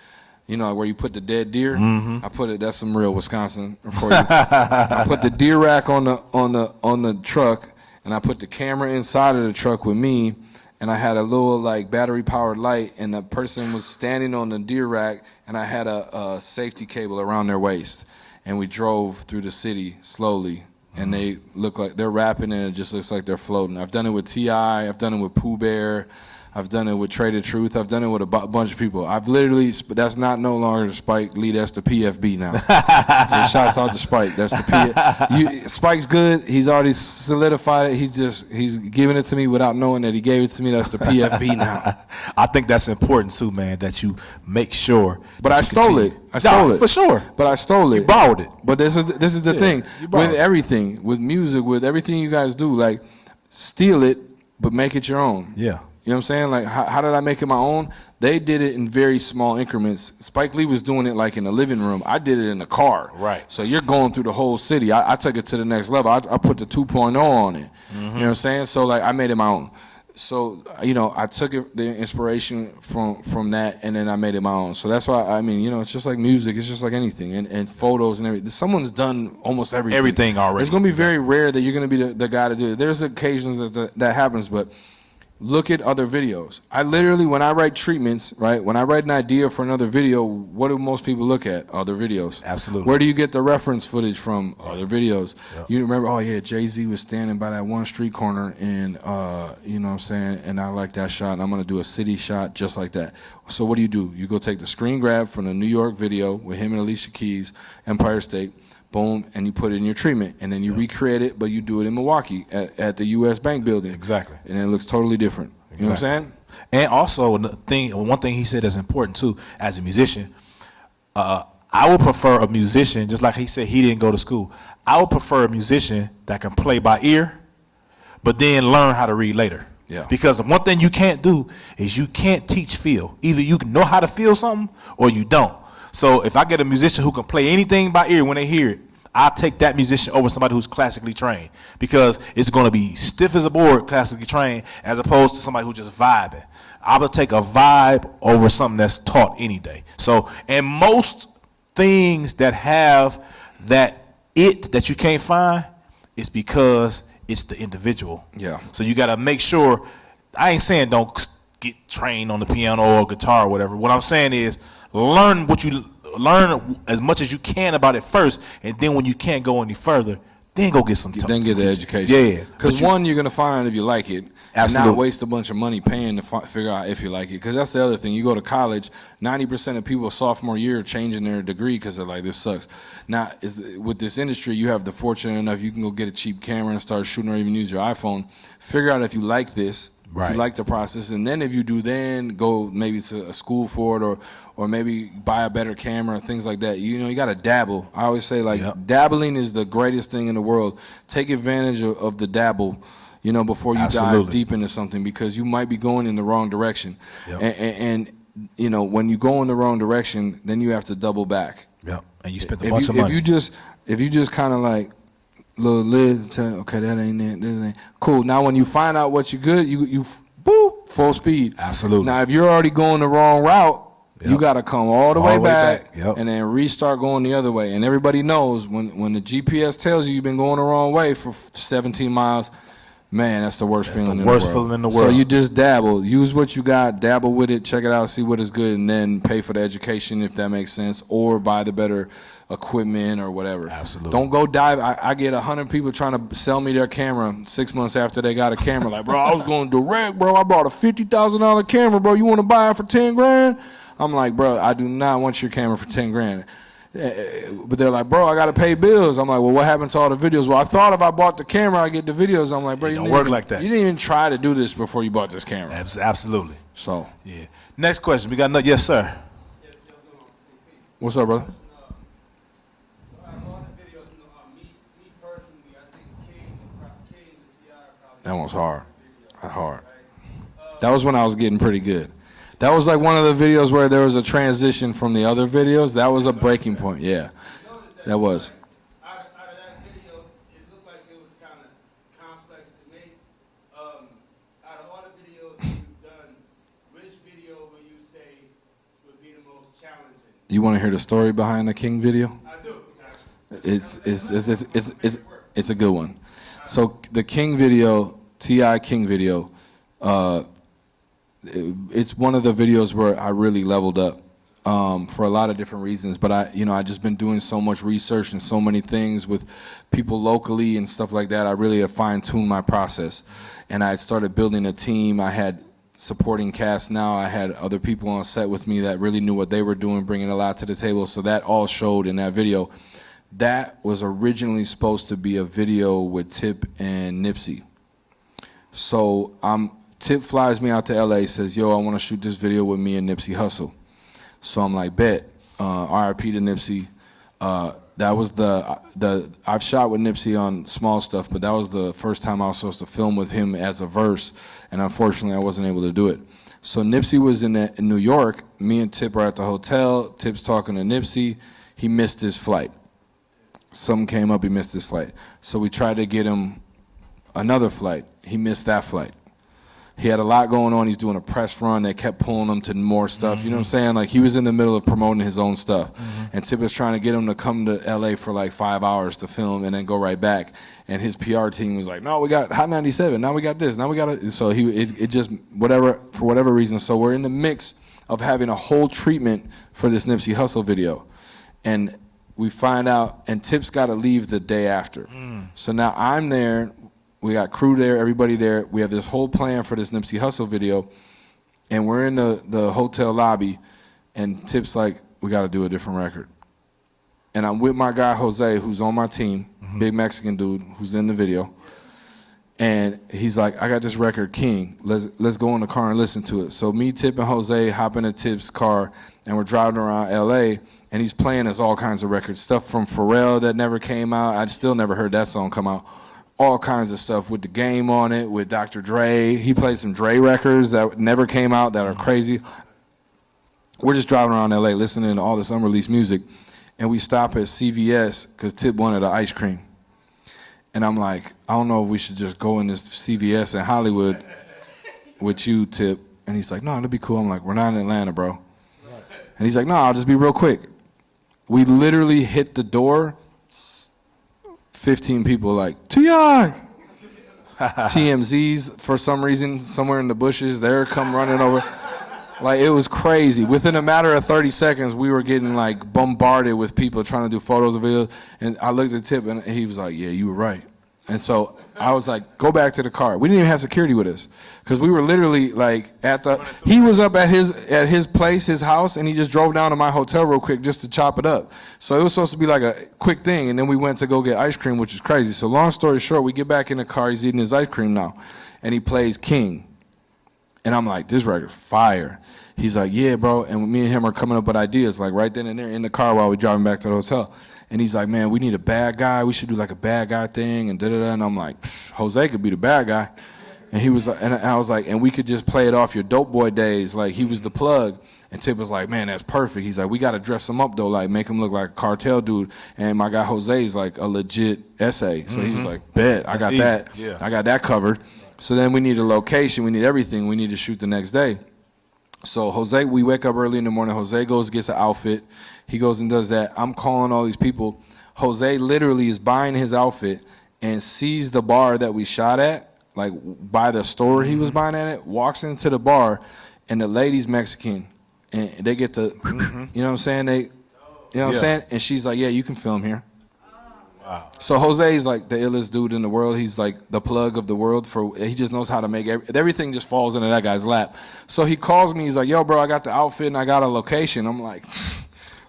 B: You know, where you put the dead deer. I put it. That's some real Wisconsin for you. I put the deer rack on the truck, and I put the camera inside of the truck with me, and I had a little like battery powered light, and the person was standing on the deer rack, and I had a safety cable around their waist, and we drove through the city slowly, and they look like they're rapping, and it just looks like they're floating. I've done it with T.I., I've done it with Pooh Bear. I've done it with Traded Truth. I've done it with a bunch of people. I've literally, that's not no longer the Spike Lee. That's the PFB now. Shouts out to Spike. That's the PFB. Spike's good. He's already solidified it. He's giving it to me without knowing that he gave it to me. That's the PFB now.
A: I think that's important too, man, that you make sure.
B: But I stole it. I stole it.
A: For sure.
B: But I stole it.
A: You borrowed it.
B: But this is the thing. With
A: it.
B: everything, with music, with everything you guys do, like, steal it, but make it your own.
A: Yeah.
B: You know what I'm saying? Like, how did I make it my own? They did it in very small increments. Spike Lee was doing it like in the living room. I did it in the car.
A: Right.
B: So you're going through the whole city. I took it to the next level. I put the 2.0 on it. You know what I'm saying? So, like, I made it my own. So, you know, I took the inspiration from that, and then I made it my own. So that's why, I mean, you know, it's just like music. It's just like anything. And photos and everything. Someone's done almost everything.
A: Everything already.
B: It's going to be very rare that you're going to be the guy to do it. There's occasions that happens, but look at other videos. I literally, when I write treatments, right, when I write an idea for another video, what do most people look at? Other videos.
A: Absolutely.
B: Where do you get the reference footage from? Other videos.
A: Yep.
B: You remember, oh yeah, Jay-Z was standing by that one street corner, and you know what I'm saying, and I like that shot, and I'm going to do a city shot just like that. So what do? You go take the screen grab from the New York video with him and Alicia Keys, Empire State, boom, and you put it in your treatment, and then you recreate it, but you do it in Milwaukee at the U.S. Bank building.
A: Exactly.
B: And it looks totally different. You know what I'm saying?
A: And also, one thing he said that's important too, as a musician, I would prefer a musician, just like he said he didn't go to school, I would prefer a musician that can play by ear, but then learn how to read later.
B: Yeah.
A: Because one thing you can't do is you can't teach feel. Either you know how to feel something or you don't. So if I get a musician who can play anything by ear when they hear it, I'll take that musician over somebody who's classically trained, because it's going to be stiff as a board, classically trained, as opposed to somebody who's just vibing. I would take a vibe over something that's taught any day. So, and most things that have that you can't find, it's because it's the individual.
B: Yeah.
A: So you got to make sure. I ain't saying don't get trained on the piano or guitar or whatever. What I'm saying is learn as much as you can about it first, and then when you can't go any further, then go get some
B: Then get the education.
A: Yeah.
B: Because one, you're going to find out if you like it.
A: Absolutely.
B: And not waste a bunch of money paying to figure out if you like it. Because that's the other thing. You go to college, 90% of people sophomore year are changing their degree because they're like, this sucks. Now, with this industry, you have the fortunate enough you can go get a cheap camera and start shooting, or even use your iPhone. Figure out if you like this. If you like the process, and then if you do, then go maybe to a school for it, or maybe buy a better camera, things like that. You know, you got to dabble. I always say, like, dabbling is the greatest thing in the world. Take advantage of the dabble, you know, before you dive deep into something, because you might be going in the wrong direction. And you know, when you go in the wrong direction, then you have to double back.
A: Yeah, and you spent a bunch of money.
B: If you just kind of like, little lid, tell, okay, that ain't it, this ain't cool. Now when you find out what you good, you boop, full speed.
A: Absolutely.
B: Now if you're already going the wrong route, you got to come all the way back. And then restart going the other way. And everybody knows when the GPS tells you you've been going the wrong way for 17 miles, man, that's the worst feeling in the world.
A: Worst feeling in the world.
B: So you just dabble, use what you got, dabble with it, check it out, see what is good, and then pay for the education if that makes sense, or buy the better equipment or whatever.
A: Absolutely.
B: Don't go dive. I get 100 people trying to sell me their camera 6 months after they got a camera. Like, bro, I was going direct, bro. I bought a $50,000 camera, bro. You want to buy it for 10 grand? I'm like, bro, I do not want your camera for 10 grand. But they're like, bro, I got to pay bills. I'm like, well, what happened to all the videos? Well, I thought if I bought the camera, I'd get the videos. I'm like, bro, you
A: don't work like that.
B: You didn't even try to do this before you bought this camera.
A: Absolutely.
B: So,
A: yeah. Next question. We got another. Yes, sir.
B: What's up, brother? That one's hard. That was when I was getting pretty good. That was like one of the videos where there was a transition from the other videos. That was a breaking point. Yeah, that was.
D: Out of that video, it looked like it was kind of complex to make. Out of all the videos you've done, which video would you say would be the most challenging?
B: You want to hear the story behind the King video?
D: I do.
B: It's a good one. So the King video, T.I. King video, it's one of the videos where I really leveled up for a lot of different reasons. But I just been doing so much research and so many things with people locally and stuff like that. I really have fine-tuned my process, and I started building a team. I had supporting cast now. I had other people on set with me that really knew what they were doing, bringing a lot to the table. So that all showed in that video. That was originally supposed to be a video with Tip and Nipsey. So Tip flies me out to LA, says, yo, I want to shoot this video with me and Nipsey Hussle. So I'm like, bet. RIP to Nipsey. That was I've shot with Nipsey on small stuff, but that was the first time I was supposed to film with him as a verse, and unfortunately I wasn't able to do it. So Nipsey was in New York. Me and Tip are at the hotel. Tip's talking to Nipsey. He missed his flight. Something came up, he missed his flight. So we tried to get him another flight. He missed that flight. He had a lot going on. He's doing a press run. They kept pulling him to more stuff. You know what I'm saying? Like, he was in the middle of promoting his own stuff. And Tip was trying to get him to come to LA for like 5 hours to film and then go right back. And his PR team was like, no, we got Hot 97. Now we got this. Now we got it. So it just, for whatever reason. So we're in the mix of having a whole treatment for this Nipsey Hussle video. And we find out, and Tip's got to leave the day after. So now I'm there. We got crew there, everybody there. We have this whole plan for this Nipsey Hussle video, and we're in the hotel lobby, and Tip's like, we got to do a different record. And I'm with my guy Jose, who's on my team, big Mexican dude who's in the video. And he's like, I got this record, King. Let's go in the car and listen to it. So me, Tip, and Jose hop into Tip's car, and we're driving around L.A., and he's playing us all kinds of records, stuff from Pharrell that never came out. I still never heard that song come out. All kinds of stuff with The Game on it, with Dr. Dre. He played some Dre records that never came out that are crazy. We're just driving around L.A. listening to all this unreleased music, and we stop at CVS because Tip wanted an ice cream. And I'm like, I don't know if we should just go in this CVS in Hollywood with you, Tip. And he's like, no, it'll be cool. I'm like, we're not in Atlanta, bro. And he's like, no, I'll just be real quick. We literally hit the door. 15 people like, T.I. TMZs, for some reason, somewhere in the bushes, they're come running over. Like, it was crazy. Within a matter of 30 seconds, we were getting, like, bombarded with people trying to do photos of videos. And I looked at Tip, and he was like, yeah, you were right. And so I was like, go back to the car. We didn't even have security with us because we were literally, like, he was up at his place, his house, and he just drove down to my hotel real quick just to chop it up. So it was supposed to be like a quick thing, and then we went to go get ice cream, which is crazy. So long story short, we get back in the car. He's eating his ice cream now, and he plays King. And I'm like, this record's fire. He's like, yeah, bro. And me and him are coming up with ideas, like right then and there in the car while we're driving back to the hotel. And he's like, man, we need a bad guy. We should do like a bad guy thing and da-da-da. And I'm like, Jose could be the bad guy. And he was like, and I was like, and we could just play it off your dope boy days. Like, he was the plug. And Tip was like, man, that's perfect. He's like, we got to dress him up, though, like make him look like a cartel dude. And my guy Jose's like a legit essay. So he was like, bet, I got
A: easy.
B: that.
A: Yeah.
B: I got that covered. So then we need a location. We need everything. We need to shoot the next day. So Jose, we wake up early in the morning. Jose goes, gets an outfit. He goes and does that. I'm calling all these people. Jose literally is buying his outfit and sees the bar that we shot at, like by the store he was buying at it, walks into the bar, and the lady's Mexican. And they get to, you know what I'm saying? You know what I'm saying? And she's like, yeah, you can film here. Wow. So Jose is like the illest dude in the world. He's like the plug of the world. He just knows how to make everything just falls into that guy's lap. So he calls me. He's like, yo, bro, I got the outfit and I got a location. I'm like,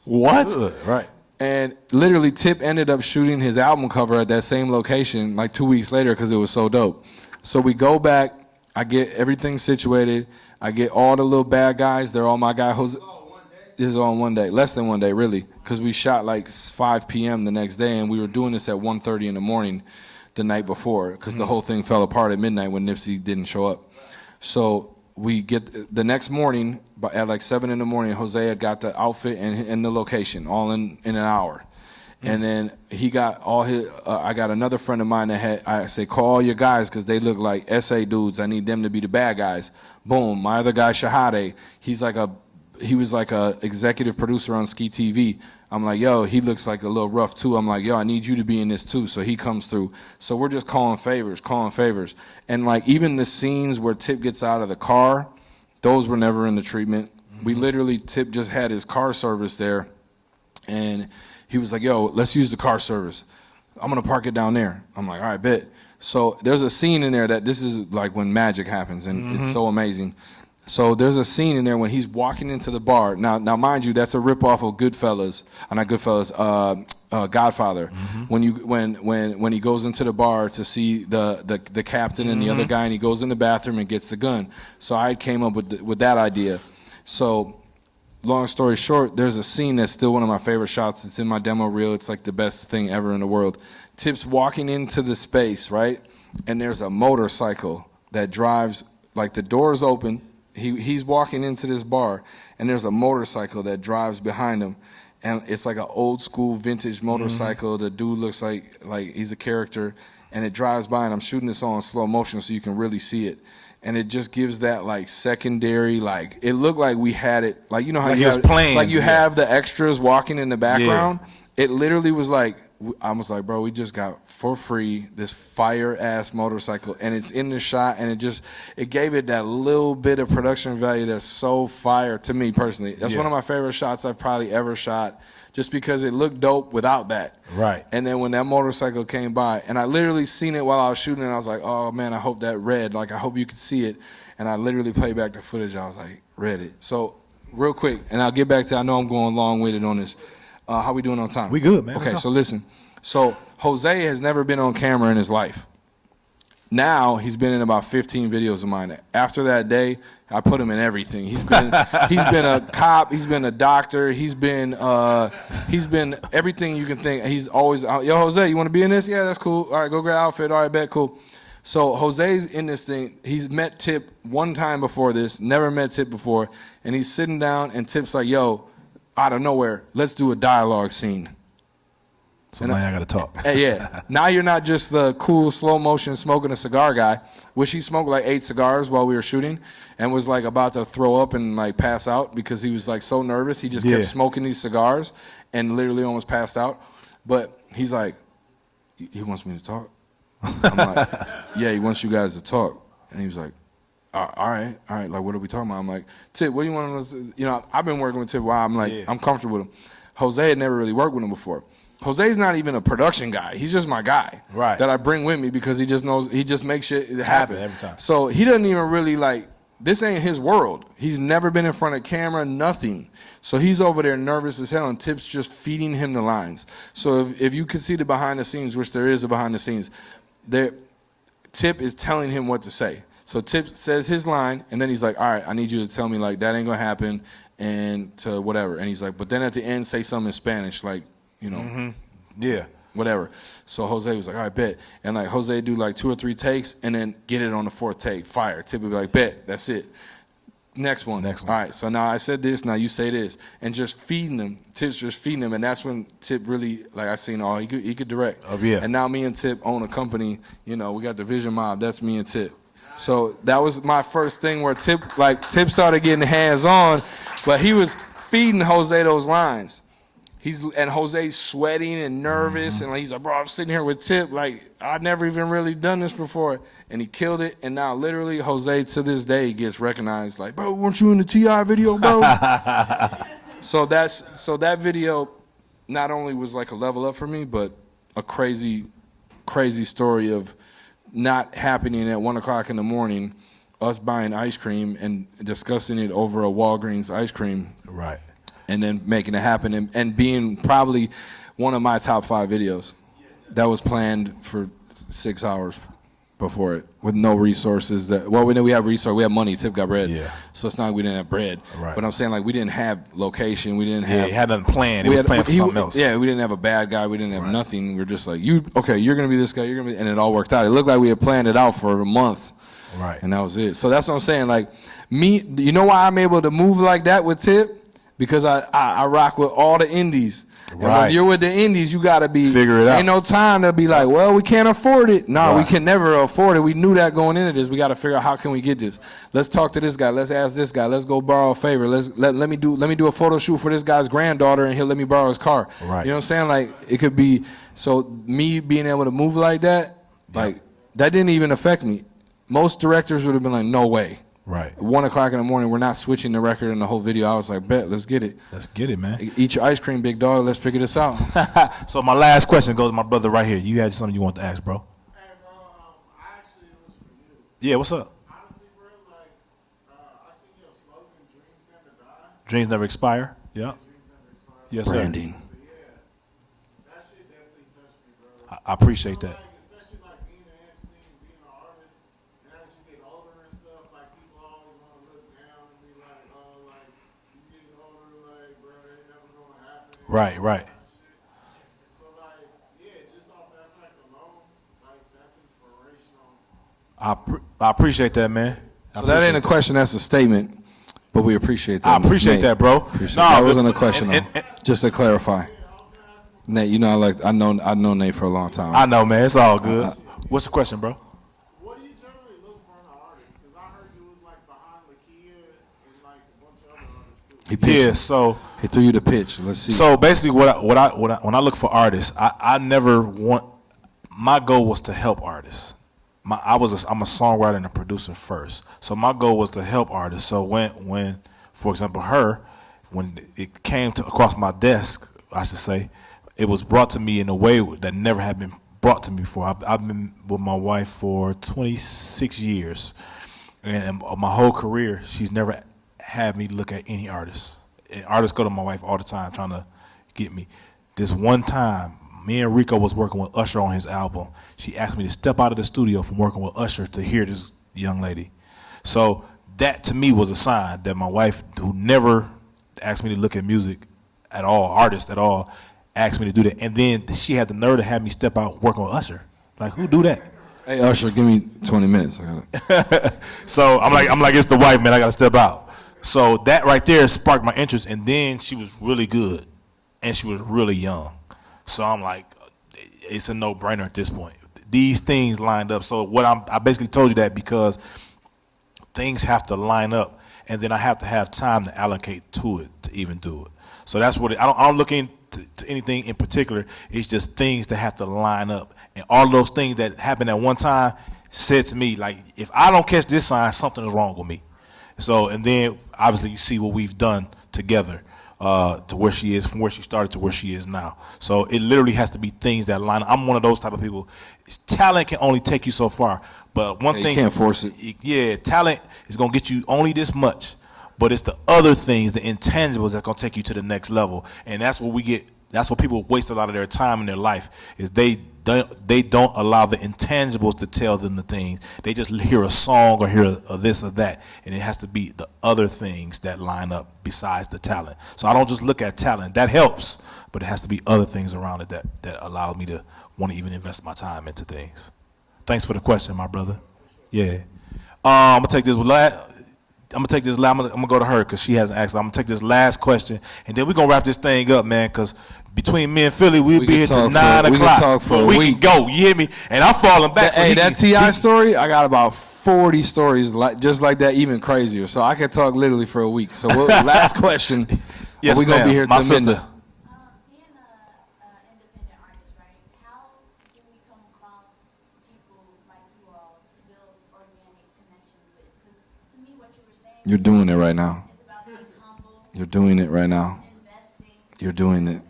B: what?
A: Good, right.
B: And literally Tip ended up shooting his album cover at that same location like 2 weeks later because it was so dope. So we go back. I get everything situated. I get all the little bad guys. They're all my guy Jose. This is all in one day, less than one day, really, because we shot like 5 p.m. the next day, and we were doing this at 1:30 in the morning the night before, because the whole thing fell apart at midnight when Nipsey didn't show up. So we get the next morning at like 7 in the morning. Jose had got the outfit and the location all in an hour, and then he got all his. I got another friend of mine that had. I say, call all your guys because they look like SA dudes. I need them to be the bad guys. Boom. My other guy Shahade. He was like a executive producer on Ski TV. I'm like, yo, he looks like a little rough too. I'm like, yo, I need you to be in this too. So he comes through. So we're just calling favors. And like even the scenes where Tip gets out of the car, those were never in the treatment. We literally, Tip just had his car service there. And he was like, yo, let's use the car service. I'm going to park it down there. I'm like, all right, bet. So there's a scene in there that this is like when magic happens. And it's so amazing. So there's a scene in there when he's walking into the bar. Now, mind you, that's a ripoff of Goodfellas. Not Goodfellas. Godfather. When he goes into the bar to see the captain and the other guy, and he goes in the bathroom and gets the gun. So I came up with that idea. So long story short, there's a scene that's still one of my favorite shots. It's in my demo reel. It's like the best thing ever in the world. Tip's walking into the space, right? And there's a motorcycle that drives, like the door's open. He's walking into this bar, and there's a motorcycle that drives behind him, and it's like an old school vintage motorcycle. The dude looks like he's a character, and it drives by, and I'm shooting this all in slow motion so you can really see it. And it just gives that like secondary, like it looked like we had it, like you know how
A: Like
B: you
A: it was
B: have,
A: playing,
B: like you
A: yeah.
B: have the extras walking in the background. It literally was like, I was like, bro, we just got for free this fire ass motorcycle, and it's in the shot, and it gave it that little bit of production value that's so fire to me personally. That's one of my favorite shots I've probably ever shot, just because it looked dope without that.
A: Right.
B: And then when that motorcycle came by, and I literally seen it while I was shooting, and I was like, oh man, I hope that red, like I hope you could see it. And I literally played back the footage. I was like, read it. So real quick, and I'll get back to, I know I'm going long-winded on this. How we doing on time?
A: We good, man.
B: Okay, so listen. So Jose has never been on camera in his life. Now he's been in about 15 videos of mine. After that day, I put him in everything. He's been a cop. He's been a doctor. He's been everything you can think. He's always, yo, Jose, you want to be in this? Yeah, that's cool. All right, go grab outfit. All right, bet, cool. So Jose's in this thing. He's met Tip one time before this. Never met Tip before, and he's sitting down, and Tip's like, yo, out of nowhere, let's do a dialogue scene.
A: So now I got to talk.
B: Yeah. Now you're not just the cool slow motion smoking a cigar guy, which he smoked like 8 cigars while we were shooting and was like about to throw up and like pass out because he was like so nervous. He just kept smoking these cigars and literally almost passed out. But he's like, he wants me to talk. I'm like, yeah, he wants you guys to talk. And he was like, all right. Like, what are we talking about? I'm like, Tip, what do you want us to, you know, I've been working with Tip a while. I'm like, I'm comfortable with him. Jose had never really worked with him before. Jose's not even a production guy. He's just my guy that I bring with me because he just knows, he just makes shit happen
A: every time.
B: So he doesn't even really like, this ain't his world. He's never been in front of camera, nothing. So he's over there nervous as hell, and Tip's just feeding him the lines. So if you could see the behind the scenes, which there is a behind the scenes, Tip is telling him what to say. So Tip says his line, and then he's like, all right, I need you to tell me, like, that ain't gonna happen, and to whatever. And he's like, but then at the end, say something in Spanish, like, you know, whatever. So Jose was like, all right, bet. And like Jose do like 2 or 3 takes, and then get it on the 4th take, fire. Tip would be like, bet, that's it. Next one. All right, so now I said this, now you say this. And just feeding them. Tip's just feeding them. And that's when Tip really, like I seen, oh, he could direct.
A: Oh, yeah.
B: And now me and Tip own a company. You know, we got the Vision Mob. That's me and Tip. So that was my first thing where Tip started getting hands-on, but he was feeding Jose those lines. And Jose's sweating and nervous, and he's like, bro, I'm sitting here with Tip, like, I've never even really done this before. And he killed it, and now literally Jose to this day gets recognized, like, bro, weren't you in the T.I. video, bro? So that video not only was like a level up for me, but a crazy, crazy story of not happening at 1 o'clock in the morning, us buying ice cream and discussing it over a Walgreens ice cream.
A: Right.
B: And then making it happen and being probably one of my top 5 videos. That was planned for 6 hours before it with no resources. We have resources. We have money. Tip got bread. Yeah. So it's not like we didn't have bread.
A: Right.
B: But I'm saying, like, we didn't have location. We didn't have.
A: It had nothing planned. It was planned for something else.
B: Yeah, we didn't have a bad guy. We didn't have nothing. We were just like, you're going to be this guy. You're going to be, and it all worked out. It looked like we had planned it out for months.
A: Right.
B: And that was it. So that's what I'm saying. Like, you know why I'm able to move like that with Tip? Because I rock with all the indies. And when you're with the indies, you got to be.
A: Figure it out.
B: Ain't no time to be like, well, we can't afford it. No, we can never afford it. We knew that going into this. We got to figure out how can we get this. Let's talk to this guy. Let's ask this guy. Let's go borrow a favor. Let me do a photo shoot for this guy's granddaughter, and he'll let me borrow his car.
A: Right.
B: You know what I'm saying? Like, it could be. So me being able to move like that, like, that didn't even affect me. Most directors would have been like, no way.
A: Right.
B: 1 o'clock in the morning, we're not switching the record in the whole video. I was like, bet, let's get it.
A: Let's get it, man.
B: Eat your ice cream, big dog. Let's figure this out.
A: So my last question goes to my brother right here. You had something you want to ask, bro?
C: Hey, bro, actually, it was for you.
A: Yeah, what's up?
C: Honestly, bro, like, I see your slogan, dreams never die.
A: Dreams never expire? Yeah.
C: Dreams never expire.
A: Yes, sir.
B: Branding.
C: But yeah, that shit definitely touched me, bro.
A: I appreciate that.
C: Like, especially like being an MC and being an artist, and as you get older and stuff, like people always want to look down and be like, oh, like you getting older, like bro, it never gonna happen.
A: Right, right.
C: So like, yeah, just off that fact alone, like that's inspirational.
A: I appreciate that, man.
B: So that ain't a question, that's a statement. But we appreciate that.
A: I appreciate that, bro.
B: That wasn't a question, though. Just to clarify. Nate, you know I know Nate for a long time.
A: I know, man. It's all good. What's the question, bro?
C: What do you generally look for in an artist? Because I heard you was like behind Lakia and like a bunch of other artists too.
B: He pitched.
A: Yeah, so
B: He threw you the pitch. Let's see.
A: so basically, when I look for artists, I never want. My goal was to help artists. I'm a songwriter and a producer first. So my goal was to help artists. So when for example, when it came across my desk, I should say, it was brought to me in a way that never had been brought to me before. I've been with my wife for 26 years, and my whole career, she's never had me look at any artist. And artists go to my wife all the time trying to get me. This one time, me and Rico was working with Usher on his album. She asked me to step out of the studio from working with Usher to hear this young lady. So that to me was a sign that my wife, who never asked me to look at music at all, artists at all, asked me to do that. And then she had the nerve to have me step out working with Usher. Like, who do that?
B: Hey, Usher, give me 20 minutes. I got it.
A: So I'm like, it's the wife, man. I gotta step out. So that right there sparked my interest. And then she was really good, and she was really young. So I'm like, it's a no-brainer at this point. These things lined up. So I basically told you that because things have to line up, and then I have to have time to allocate to it to even do it. So that's what I don't look into anything in particular. It's just things that have to line up, and all those things that happen at one time said to me, like, if I don't catch this sign, something is wrong with me. So, and then obviously you see what we've done together. To where she is, from where she started to where she is now. So it literally has to be things that line up. I'm one of those type of people. Talent can only take you so far, but one thing
B: you can't force it.
A: Yeah, talent is gonna get you only this much, but it's the other things, the intangibles, that's gonna take you to the next level. And that's what we get. That's what people waste a lot of their time in their life, is they don't allow the intangibles to tell them the things. They just hear a song or hear a this or that, and it has to be the other things that line up besides the talent. So I don't just look at talent. That helps, but it has to be other things around it that allow me to want to even invest my time into things. Thanks for the question, my brother. Yeah. I'm gonna take this last. I'm gonna go to her because she hasn't asked. I'm gonna take this last question, and then we're gonna wrap this thing up, man. Because between me and Philly, we'll be here till 9 o'clock.
B: We can talk for a week.
A: Can go. You hear me? And I'm falling back.
B: Hey, that T.I. story, I got about 40 stories just like that, even crazier. So I can talk literally for a week. So last question.
A: Yes,
B: we're gonna be here
A: my
B: till
A: sister.
B: midnight.
E: Being an independent artist, right? How do we come across people like you all to build organic connections with? Because to me, what you were saying
B: You're doing it right now.
E: is about being humble,
B: You're doing it right now.
E: investing
B: You're doing it.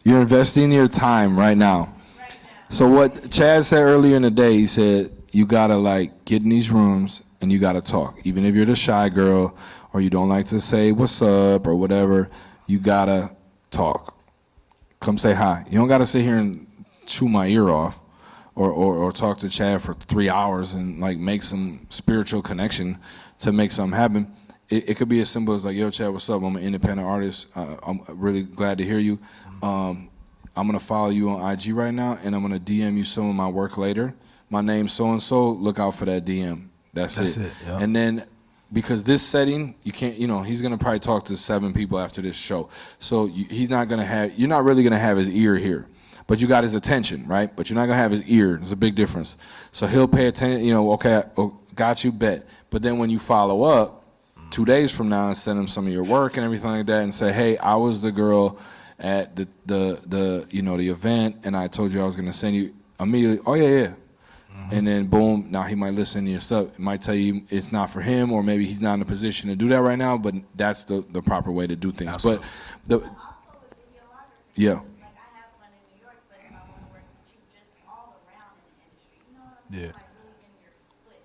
B: You're investing your time right now.
E: right now.
B: So what Chad said earlier in the day, he said, you gotta like get in these rooms and you gotta talk. Even if you're the shy girl or you don't like to say what's up or whatever, you gotta talk. Come say hi. You don't gotta sit here and chew my ear off or talk to Chad for 3 hours and like make some spiritual connection to make something happen. It could be as simple as like, yo, Chad, what's up? I'm an independent artist. I'm really glad to hear you. I'm gonna follow you on IG right now, and I'm gonna DM you some of my work later. My name's so-and-so. Look out for that DM. That's it.
A: Yeah.
B: And then, because this setting, you can't, he's gonna probably talk to 7 people after this show. So you're not really gonna have his ear here. But you got his attention, right? But you're not gonna have his ear. There's a big difference. So he'll pay attention, okay, got you, bet. But then when you follow up 2 days from now and send him some of your work and everything like that and say, hey, I was the girl at the event, and I told you I was gonna send you immediately. Oh yeah. And then boom, now he might listen to your stuff. It might tell you it's not for him, or maybe he's not in a position to do that right now. But that's the proper way to do things.
A: Absolutely.
B: But
E: Also with videography.
B: yeah,
E: Like I have one in New York, but if I want to work with you just all around in the industry, you know what I'm saying?
A: Yeah.
E: Like really getting your foot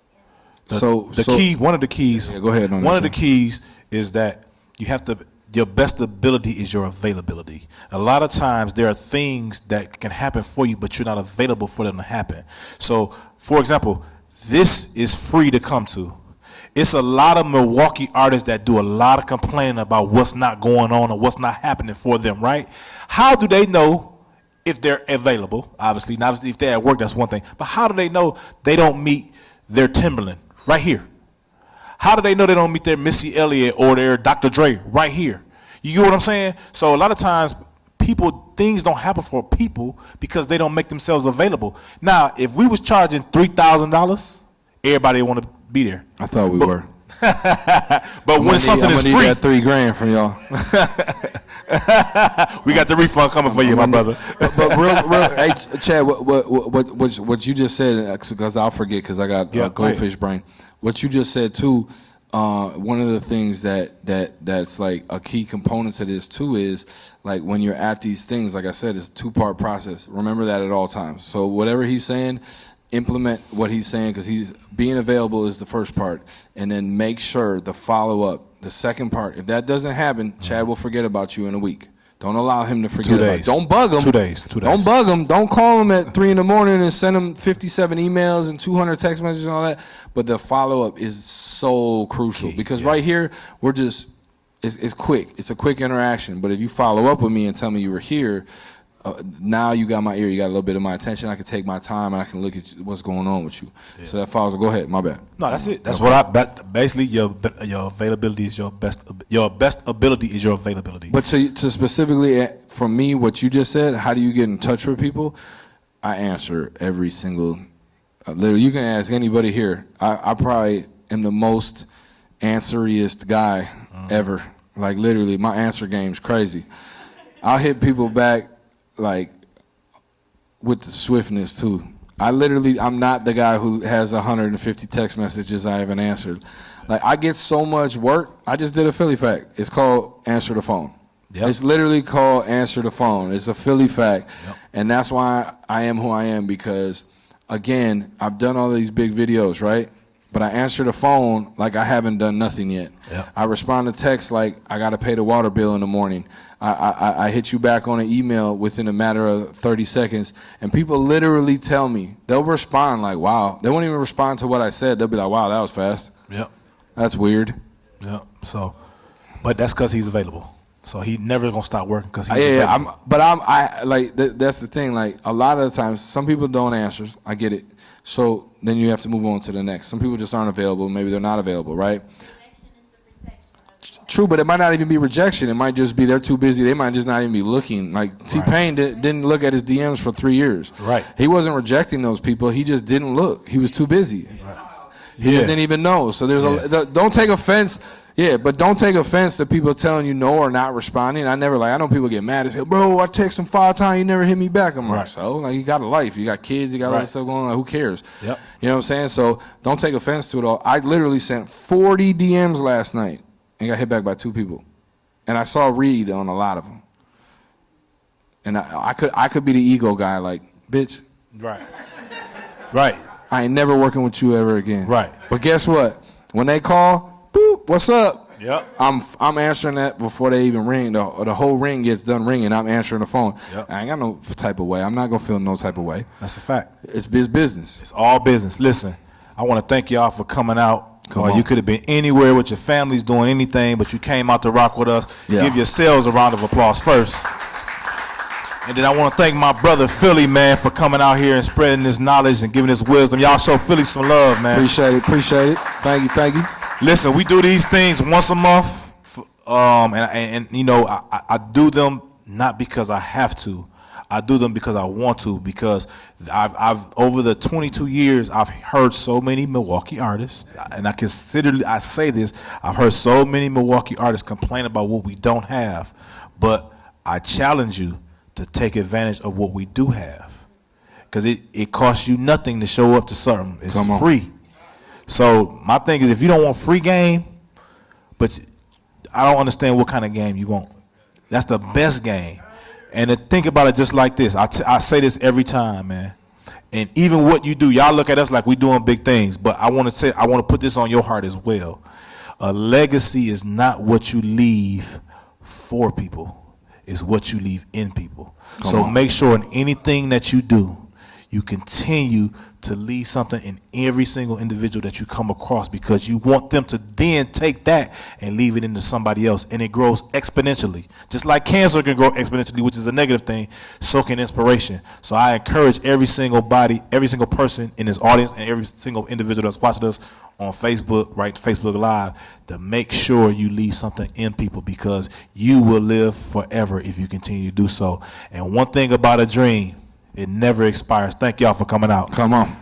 E: in it.
B: so
A: Key, one of the keys.
B: Yeah, go ahead on
A: One
B: that,
A: of the
B: sir.
A: keys is that you have to. Your best ability is your availability. A lot of times there are things that can happen for you, but you're not available for them to happen. So, for example, this is free to come to. It's a lot of Milwaukee artists that do a lot of complaining about what's not going on or what's not happening for them, right? How do they know if they're available? Obviously, if they're at work, that's one thing. But how do they know they don't meet their Timberland right here? How do they know they don't meet their Missy Elliott or their Dr. Dre right here? You get what I'm saying? So a lot of times things don't happen for people because they don't make themselves available. Now, if we was charging $3,000, everybody want to be there.
B: I thought we were.
A: But when something is
B: I'm
A: free,
B: need that $3,000 from y'all.
A: we got the refund coming for you, my brother.
B: But real, hey, Chad, what you just said, because I'll forget, because I got goldfish brain. What you just said too. One of the things that's like a key component to this too is like when you're at these things, like I said, it's a 2-part process. Remember that at all times. So whatever he's saying, implement what he's saying, because he's being available is the first part, and then make sure the follow-up, the second part. If that doesn't happen, Chad will forget about you in a week. Don't allow him to forget about you. Don't bug him.
A: 2 days.
B: Don't bug him. Don't call him at 3 in the morning and send him 57 emails and 200 text messages and all that. But the follow-up is so crucial, because right here, we're just, it's quick. It's a quick interaction. But if you follow up with me and tell me you were here, now you got my ear, you got a little bit of my attention. I can take my time and I can look at what's going on with you. Yeah. So that follows. Go ahead, my bad.
A: No, that's it. That's what I basically your availability is your best ability is your availability.
B: But to specifically for me, what you just said, how do you get in touch with people? I answer every single. Literally, you can ask anybody here. I probably am the most answeriest guy ever. Like literally, my answer game's crazy. I'll hit people back like with the swiftness too. I'm not the guy who has 150 text messages I haven't answered. Like I get so much work. I just did a Philly fact. It's called Answer the Phone. Yep. It's literally called Answer the Phone. It's a Philly fact. Yep. And that's why I am who I am, because again, I've done all these big videos, right? But I answer the phone like I haven't done nothing yet. Yep. I respond to text like I got to pay the water bill in the morning. I hit you back on an email within a matter of 30 seconds. And people literally tell me, they'll respond like, wow. They won't even respond to what I said. They'll be like, wow, that was fast.
A: Yep.
B: That's weird.
A: Yep. So, but that's because he's available. So he never going to stop working because he's available.
B: That's the thing. Like a lot of the times, some people don't answer. I get it. So then you have to move on to the next. Some people just aren't available. Maybe they're not available, right? True, but it might not even be rejection. It might just be they're too busy. They might just not even be looking. Like T-Pain didn't look at his DMs for 3 years.
A: Right.
B: He wasn't rejecting those people. He just didn't look. He was too busy. Right. He just didn't even know. So don't take offense. Yeah, but don't take offense to people telling you no or not responding. I know people get mad and say, bro, I text him 5 times, you never hit me back. I'm like, so? Like, you got a life. You got kids. You got all that stuff going on. Who cares? Yep. You know what I'm saying? So don't take offense to it all. I literally sent 40 DMs last night and got hit back by 2 people. And I saw read on a lot of them. And I could be the ego guy, like, bitch.
A: Right. Right.
B: I ain't never working with you ever again.
A: Right.
B: But guess what? When they call, boop, what's up?
A: Yep.
B: I'm answering that before they even ring. The whole ring gets done ringing. I'm answering the phone. Yep. I ain't got no type of way. I'm not going to feel no type of way.
A: That's a fact.
B: It's business.
A: It's all business. Listen, I want to thank y'all for coming out. You could have been anywhere with your families doing anything, but you came out to rock with us. Yeah. Give yourselves a round of applause first. And then I want to thank my brother Philly, man, for coming out here and spreading this knowledge and giving this wisdom. Y'all show Philly some love, man.
B: Appreciate it. Thank you.
A: Listen, we do these things once a month, and you know, I do them not because I have to. I do them because I want to, because I've over the 22 years, I've heard so many Milwaukee artists, and I say this, I've heard so many Milwaukee artists complain about what we don't have, but I challenge you to take advantage of what we do have, because it costs you nothing to show up to something. It's free. So my thing is, if you don't want free game, but I don't understand what kind of game you want. That's the best game. And to think about it just like this, I say this every time, man. And even what you do, y'all look at us like we doing big things, but I want to put this on your heart as well. A legacy is not what you leave for people, it's what you leave in people. So make sure in anything that you do, you continue to leave something in every single individual that you come across, because you want them to then take that and leave it into somebody else, and it grows exponentially. Just like cancer can grow exponentially, which is a negative thing, so can inspiration. So I encourage every single person in this audience and every single individual that's watching us on Facebook, right, Facebook Live, to make sure you leave something in people, because you will live forever if you continue to do so. And one thing about a dream, it never expires. Thank y'all for coming out.
B: Come on.